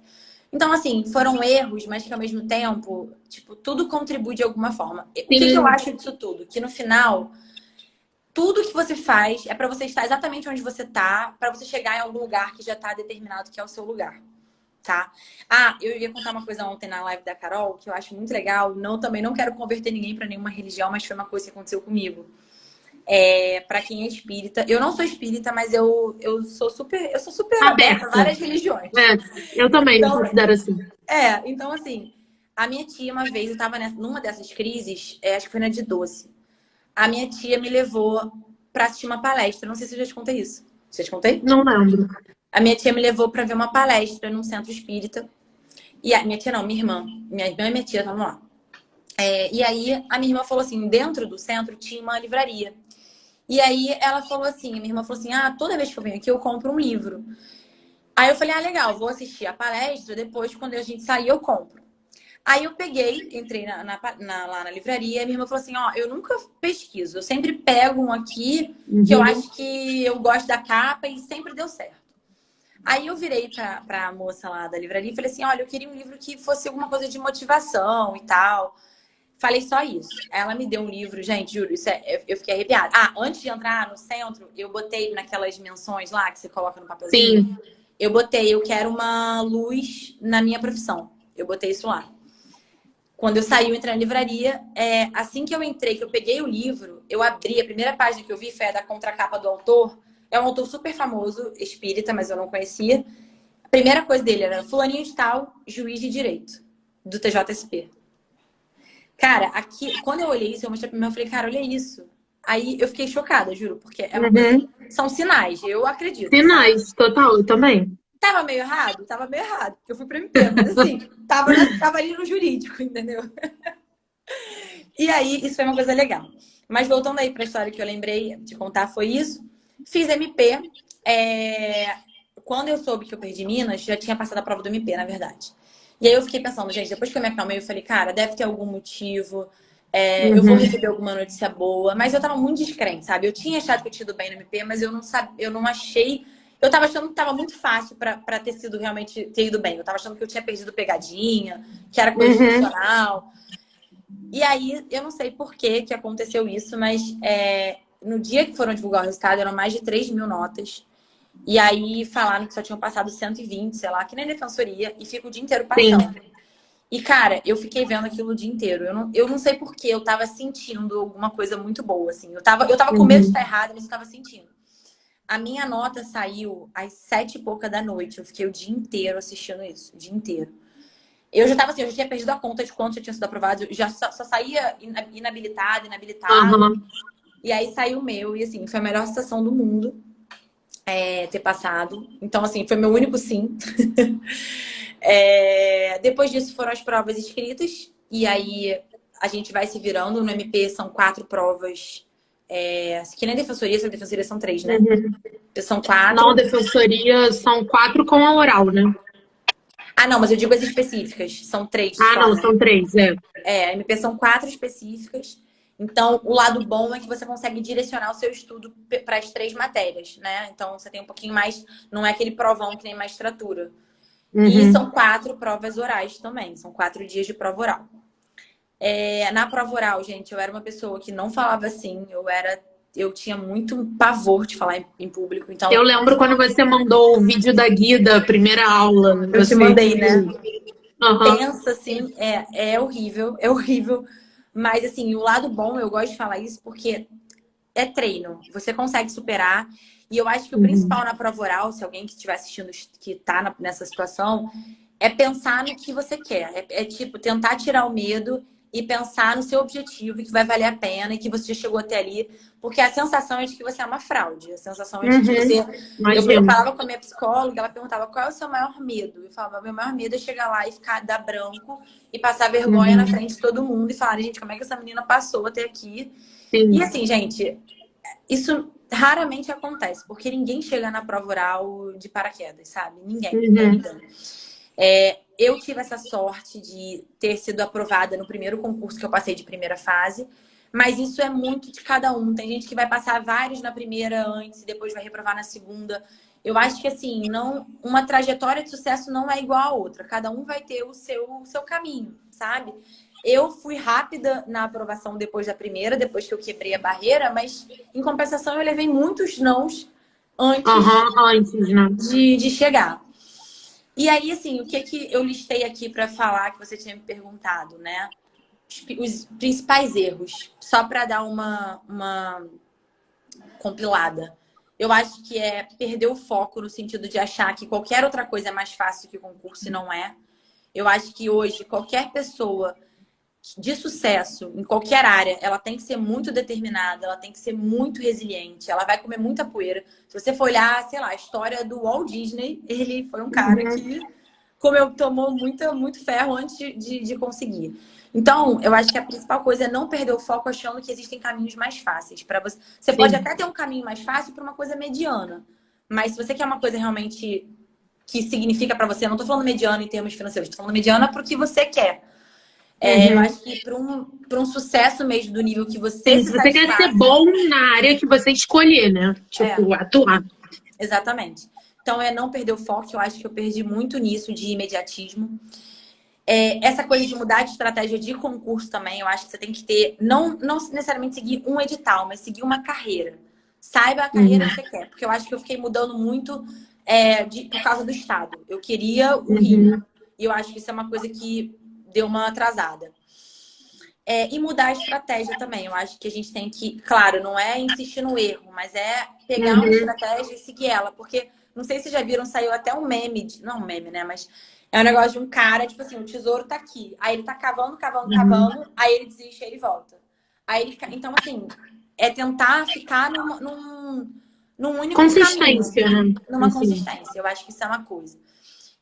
[SPEAKER 2] Então, assim, foram erros, mas que ao mesmo tempo, tipo, tudo contribui de alguma forma. O que eu
[SPEAKER 1] Sim.
[SPEAKER 2] acho disso tudo? Que no final, tudo que você faz é para você estar exatamente onde você está, para você chegar em algum lugar que já está determinado que é o seu lugar, tá? Ah, eu ia contar uma coisa ontem na live da Carol que eu acho muito legal. Também não quero converter ninguém para nenhuma religião, mas foi uma coisa que aconteceu comigo. Para quem é espírita, eu não sou espírita, mas eu sou super aberta a
[SPEAKER 1] Aberta.
[SPEAKER 2] várias religiões.
[SPEAKER 1] É, eu também me
[SPEAKER 2] Então,
[SPEAKER 1] considero assim.
[SPEAKER 2] então assim, a minha tia uma vez eu estava numa dessas crises, acho que foi na de doce. A minha tia me levou para assistir uma palestra. Não sei se eu já te contei isso. Você te contei?
[SPEAKER 1] Não lembro.
[SPEAKER 2] A minha tia me levou para ver uma palestra num centro espírita. E a minha tia não, minha irmã. Minha irmã e minha tia estavam lá. E aí a minha irmã falou assim, dentro do centro tinha uma livraria. E aí ela falou assim, a minha irmã falou assim, toda vez que eu venho aqui eu compro um livro. Aí eu falei, legal, vou assistir a palestra, depois quando a gente sair eu compro. Aí eu peguei, entrei lá na livraria, e minha irmã falou assim, eu nunca pesquiso, eu sempre pego um aqui que eu acho que eu gosto da capa e sempre deu certo. Aí eu virei pra moça lá da livraria e falei assim, olha, eu queria um livro que fosse alguma coisa de motivação e tal. Falei só isso. Ela me deu um livro, gente, juro, eu fiquei arrepiada. Antes de entrar no centro, eu botei naquelas menções lá que você coloca no papelzinho. Sim. Eu botei, eu quero uma luz na minha profissão. Eu botei isso lá. Quando eu saí, eu entrei na livraria. Assim que eu entrei, que eu peguei o livro, eu abri, a primeira página que eu vi foi a da contracapa do autor. É um autor super famoso, espírita, mas eu não conhecia. A primeira coisa dele era fulaninho de tal, juiz de direito, do TJSP. Cara, aqui, quando eu olhei isso, eu mostrei pra mim, eu falei, cara, olha isso. Aí eu fiquei chocada, juro, porque é uma coisa, são sinais, eu acredito.
[SPEAKER 1] Sinais, sabe? Total, eu também.
[SPEAKER 2] Tava meio errado? Tava meio errado, porque eu fui pra MP, mas assim, tava ali no jurídico, entendeu? E aí, isso foi uma coisa legal. Mas voltando aí pra história que eu lembrei de contar, foi isso. Fiz MP. Quando eu soube que eu perdi Minas, já tinha passado a prova do MP, na verdade. E aí eu fiquei pensando, gente, depois que eu me acalmei, eu falei, cara, deve ter algum motivo. Eu vou receber alguma notícia boa. Mas eu tava muito descrente, sabe? Eu tinha achado que eu tinha ido bem no MP, mas eu não sabia, eu não achei. Eu tava achando que tava muito fácil pra ter sido realmente ter ido bem. Eu tava achando que eu tinha perdido pegadinha, que era coisa funcional. E aí, eu não sei por que aconteceu isso, mas no dia que foram divulgar o resultado, eram mais de 3 mil notas. E aí falaram que só tinham passado 120, sei lá, que nem defensoria, e fica o dia inteiro passando. Sim. E, cara, eu fiquei vendo aquilo o dia inteiro. Eu não sei por que eu tava sentindo alguma coisa muito boa, assim. Eu tava com medo de estar errado, mas eu tava sentindo. A minha nota saiu às 7 e pouca da noite. Eu fiquei o dia inteiro assistindo isso, o dia inteiro. Eu já tava assim, eu já tinha perdido a conta de quanto já tinha sido aprovado. Eu já só saía inabilitado. E aí saiu o meu. E assim, foi a melhor sensação do mundo ter passado. Então, assim, foi meu único sim. Depois disso foram as provas escritas. E aí a gente vai se virando. No MP são 4 provas. Que nem defensoria são 3, né? São 4.
[SPEAKER 1] Não, defensoria são 4 com a oral, né?
[SPEAKER 2] Não, mas eu digo as específicas. São 3.
[SPEAKER 1] Não, são 3,
[SPEAKER 2] a MP são 4 específicas. Então, o lado bom é que você consegue direcionar o seu estudo para as 3 matérias, né? Então, você tem um pouquinho mais... Não é aquele provão que nem magistratura. E são 4 provas orais também. São 4 dias de prova oral. Na prova oral, gente, eu era uma pessoa que não falava assim. Eu tinha muito pavor de falar em público. Então,
[SPEAKER 1] eu lembro quando você mandou o vídeo da Guida, primeira aula.
[SPEAKER 2] Eu te mandei, né? Pensa assim, é horrível, é horrível. Mas assim, o lado bom, eu gosto de falar isso porque é treino. Você consegue superar. E eu acho que o principal na prova oral, se alguém que estiver assistindo que tá nessa situação, é pensar no que você quer. Tipo, tentar tirar o medo e pensar no seu objetivo, que vai valer a pena e que você já chegou até ali. Porque a sensação é de que você é uma fraude. A sensação é de que você... Eu falava com a minha psicóloga, ela perguntava qual é o seu maior medo. Eu falava, meu maior medo é chegar lá e dar branco e passar vergonha na frente de todo mundo e falar, gente, como é que essa menina passou até aqui? Sim. E assim, gente, isso raramente acontece, porque ninguém chega na prova oral de paraquedas, sabe? Ninguém. Eu tive essa sorte de ter sido aprovada no primeiro concurso que eu passei de primeira fase, mas isso é muito de cada um. Tem gente que vai passar vários na primeira antes e depois vai reprovar na segunda. Eu acho que, assim, uma trajetória de sucesso não é igual a outra. Cada um vai ter o seu caminho, sabe? Eu fui rápida na aprovação depois da primeira, depois que eu quebrei a barreira, mas, em compensação, eu levei muitos nãos antes de chegar. E aí, assim, o que eu listei aqui para falar que você tinha me perguntado, né? Os principais erros, só para dar uma compilada. Eu acho que é perder o foco no sentido de achar que qualquer outra coisa é mais fácil que o concurso e não é. Eu acho que hoje qualquer pessoa de sucesso em qualquer área, ela tem que ser muito determinada, ela tem que ser muito resiliente, ela vai comer muita poeira. Se você for olhar, sei lá, a história do Walt Disney, ele foi um cara que tomou muito ferro antes de conseguir. Então, eu acho que a principal coisa é não perder o foco achando que existem caminhos mais fáceis para você. Você pode até ter um caminho mais fácil para uma coisa mediana, mas se você quer uma coisa realmente que significa para você, eu não tô falando mediana em termos financeiros, tô falando mediana pro que você quer. Eu acho que para um sucesso mesmo do nível que você se
[SPEAKER 1] você quer ser bom na área que você escolher, né? Tipo, atuar.
[SPEAKER 2] Exatamente. Então, é não perder o foco. Eu acho que eu perdi muito nisso de imediatismo. Essa coisa de mudar de estratégia de concurso também, eu acho que você tem que ter, não necessariamente seguir um edital, mas seguir uma carreira. Saiba a carreira que você quer. Porque eu acho que eu fiquei mudando muito por causa do estado. Eu queria o Rio. E eu acho que isso é uma coisa que deu uma atrasada. E mudar a estratégia também. Eu acho que a gente tem que, claro, não é insistir no erro, mas é pegar uma estratégia e seguir ela. Porque, não sei se vocês já viram, saiu até um meme, não um meme, né? Mas é um negócio de um cara, tipo assim, o tesouro tá aqui. Aí ele tá cavando, aí ele desiste, aí ele volta. Então, assim, é tentar ficar num único
[SPEAKER 1] consistência,
[SPEAKER 2] caminho.
[SPEAKER 1] né?
[SPEAKER 2] Numa consistência. Eu acho que isso é uma coisa.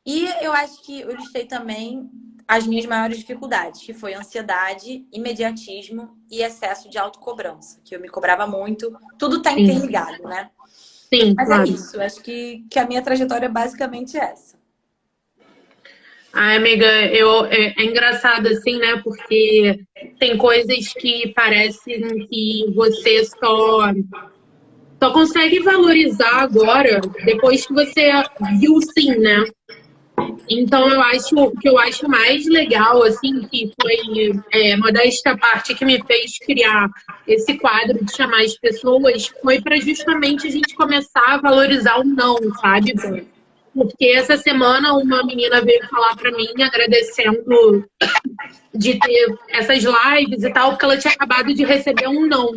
[SPEAKER 2] E eu acho que eu listei também as minhas maiores dificuldades, que foi ansiedade, imediatismo e excesso de autocobrança, que eu me cobrava muito. Tudo tá interligado, né?
[SPEAKER 1] Sim,
[SPEAKER 2] mas
[SPEAKER 1] claro.
[SPEAKER 2] é isso. Eu acho que a minha trajetória é basicamente essa.
[SPEAKER 1] Ai, amiga, é engraçado assim, né? Porque tem coisas que parecem que você só consegue valorizar agora depois que você viu sim, né? Então o que eu acho mais legal, assim, que foi modéstia à parte que me fez criar esse quadro de chamar as pessoas, foi para justamente a gente começar a valorizar o não, sabe? Porque essa semana uma menina veio falar para mim agradecendo de ter essas lives e tal, porque ela tinha acabado de receber um não.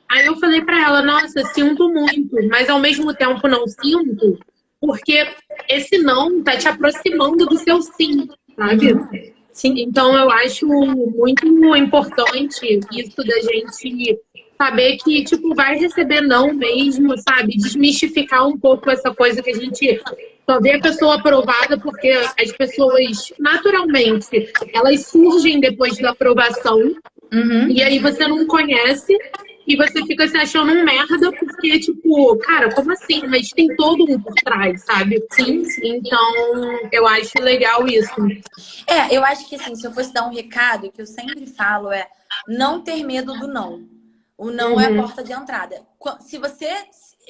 [SPEAKER 1] Aí eu falei para ela, nossa, sinto muito, mas ao mesmo tempo não sinto, porque esse não tá te aproximando do seu sim, sabe?
[SPEAKER 2] Sim.
[SPEAKER 1] Então eu acho muito importante isso da gente saber que, tipo, vai receber não mesmo, sabe? Desmistificar um pouco essa coisa que a gente só vê a pessoa aprovada porque as pessoas, naturalmente, elas surgem depois da aprovação. E aí você não conhece e você fica se achando um merda porque, tipo, cara, como assim? Mas tem todo um por trás, sabe?
[SPEAKER 2] Sim.
[SPEAKER 1] Então, eu acho legal isso.
[SPEAKER 2] Eu acho que, assim, se eu fosse dar um recado, que eu sempre falo não ter medo do não. O não é a porta de entrada. Se você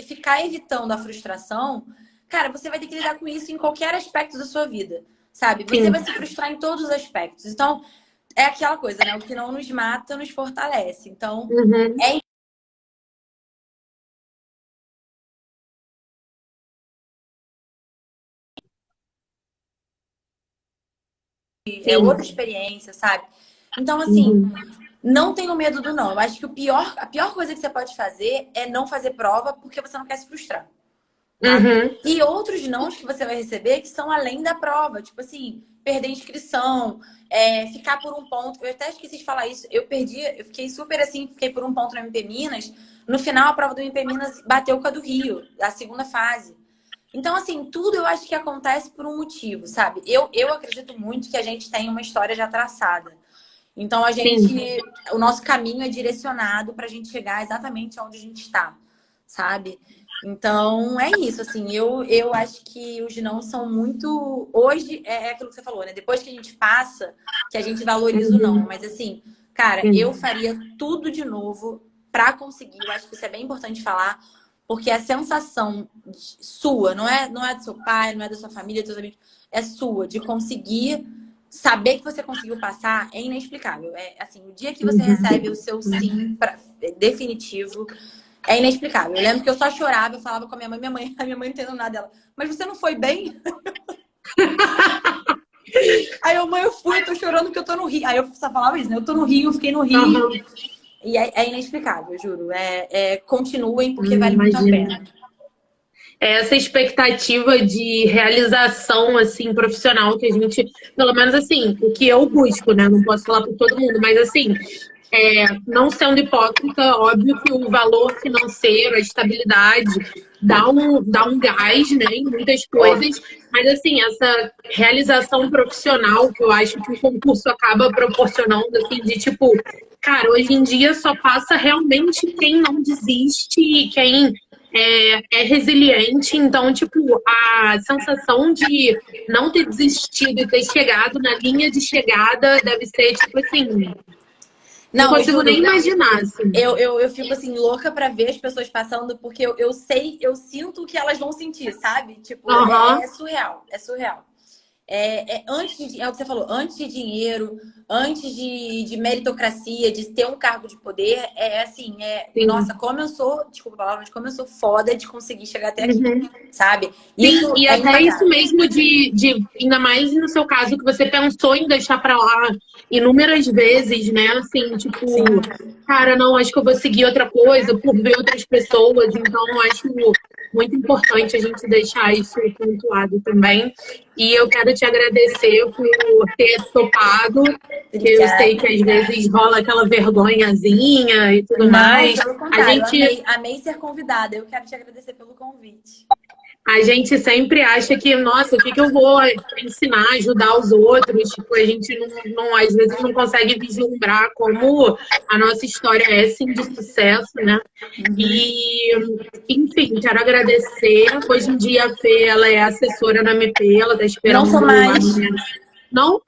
[SPEAKER 2] ficar evitando a frustração, cara, você vai ter que lidar com isso em qualquer aspecto da sua vida, sabe? Você vai se frustrar em todos os aspectos. Então, é aquela coisa, né? O que não nos mata, nos fortalece. Então, é outra experiência, sabe? Então, assim, não tenho medo do não. Eu acho que a pior coisa que você pode fazer é não fazer prova porque você não quer se frustrar. Tá? E outros nãos que você vai receber que são além da prova. Tipo assim, perder inscrição, ficar por um ponto. Eu até esqueci de falar isso. Eu fiquei super assim, fiquei por um ponto no MP Minas. No final, a prova do MP Minas bateu com a do Rio, da segunda fase. Então, assim, tudo eu acho que acontece por um motivo, sabe? Eu acredito muito que a gente tem uma história já traçada. Então, o nosso caminho é direcionado para a gente chegar exatamente onde a gente está, sabe? Então, é isso, assim, eu acho que os não são muito... Hoje, é aquilo que você falou, né? Depois que a gente passa, que a gente valoriza o não. Mas, assim, cara, eu faria tudo de novo para conseguir. Eu acho que isso é bem importante falar, porque a sensação sua, não é do seu pai, não é da sua família, dos seus amigos, é sua, de conseguir saber que você conseguiu passar, é inexplicável. Assim, o dia que você recebe o seu sim definitivo, é inexplicável. Eu lembro que eu só chorava, eu falava com a minha mãe não entendeu nada dela. Mas você não foi bem? Aí mãe, eu fui, eu tô chorando porque eu tô no Rio. Aí eu só falava isso, né? Eu tô no Rio, eu fiquei no Rio. E é inexplicável, juro. Continuem, porque vale muito a pena.
[SPEAKER 1] Essa expectativa de realização, assim, profissional que a gente... Pelo menos, assim, o que eu busco, né? Não posso falar por todo mundo, mas, assim... não sendo hipócrita, óbvio que o valor financeiro, a estabilidade dá um gás, né, em muitas coisas, mas assim, essa realização profissional que eu acho que o concurso acaba proporcionando, assim, de tipo, cara, hoje em dia só passa realmente quem não desiste e quem é resiliente, então, tipo, a sensação de não ter desistido e ter chegado na linha de chegada deve ser, tipo assim, não
[SPEAKER 2] Não, eu
[SPEAKER 1] consigo
[SPEAKER 2] juro,
[SPEAKER 1] nem imaginar, assim.
[SPEAKER 2] eu fico assim, louca pra ver as pessoas passando, porque eu sei, eu sinto o que elas vão sentir, sabe? Tipo,
[SPEAKER 1] Aham.
[SPEAKER 2] é surreal, é surreal. É o que você falou, antes de dinheiro, antes de meritocracia, de ter um cargo de poder, assim,
[SPEAKER 1] Sim.
[SPEAKER 2] nossa, como eu sou, desculpa a palavra, mas como eu sou foda de conseguir chegar até aqui,
[SPEAKER 1] Uhum.
[SPEAKER 2] sabe?
[SPEAKER 1] Sim,
[SPEAKER 2] Isso
[SPEAKER 1] e
[SPEAKER 2] é
[SPEAKER 1] até isso
[SPEAKER 2] impagável.
[SPEAKER 1] mesmo ainda mais no seu caso, que você pensou em deixar pra lá inúmeras vezes, né? Assim,
[SPEAKER 2] Sim.
[SPEAKER 1] tipo, cara, não, acho que eu vou seguir outra coisa por ver outras pessoas. Então, eu acho muito importante a gente deixar isso pontuado também. E eu quero te agradecer por ter topado. Eu sei que
[SPEAKER 2] Obrigada.
[SPEAKER 1] às vezes rola aquela vergonhazinha e tudo
[SPEAKER 2] Não,
[SPEAKER 1] mais.
[SPEAKER 2] pelo
[SPEAKER 1] A
[SPEAKER 2] contrário, eu
[SPEAKER 1] gente
[SPEAKER 2] amei ser convidada. Eu quero te agradecer pelo convite.
[SPEAKER 1] A gente sempre acha que, nossa, o que que eu vou ensinar, ajudar os outros? Tipo, a gente às vezes não consegue vislumbrar como a nossa história é, sim, de sucesso, né? E, enfim, quero agradecer. Hoje em dia a Fê, ela é assessora na MP, ela está
[SPEAKER 2] Não sou
[SPEAKER 1] esperando a
[SPEAKER 2] mais.
[SPEAKER 1] minha... Não?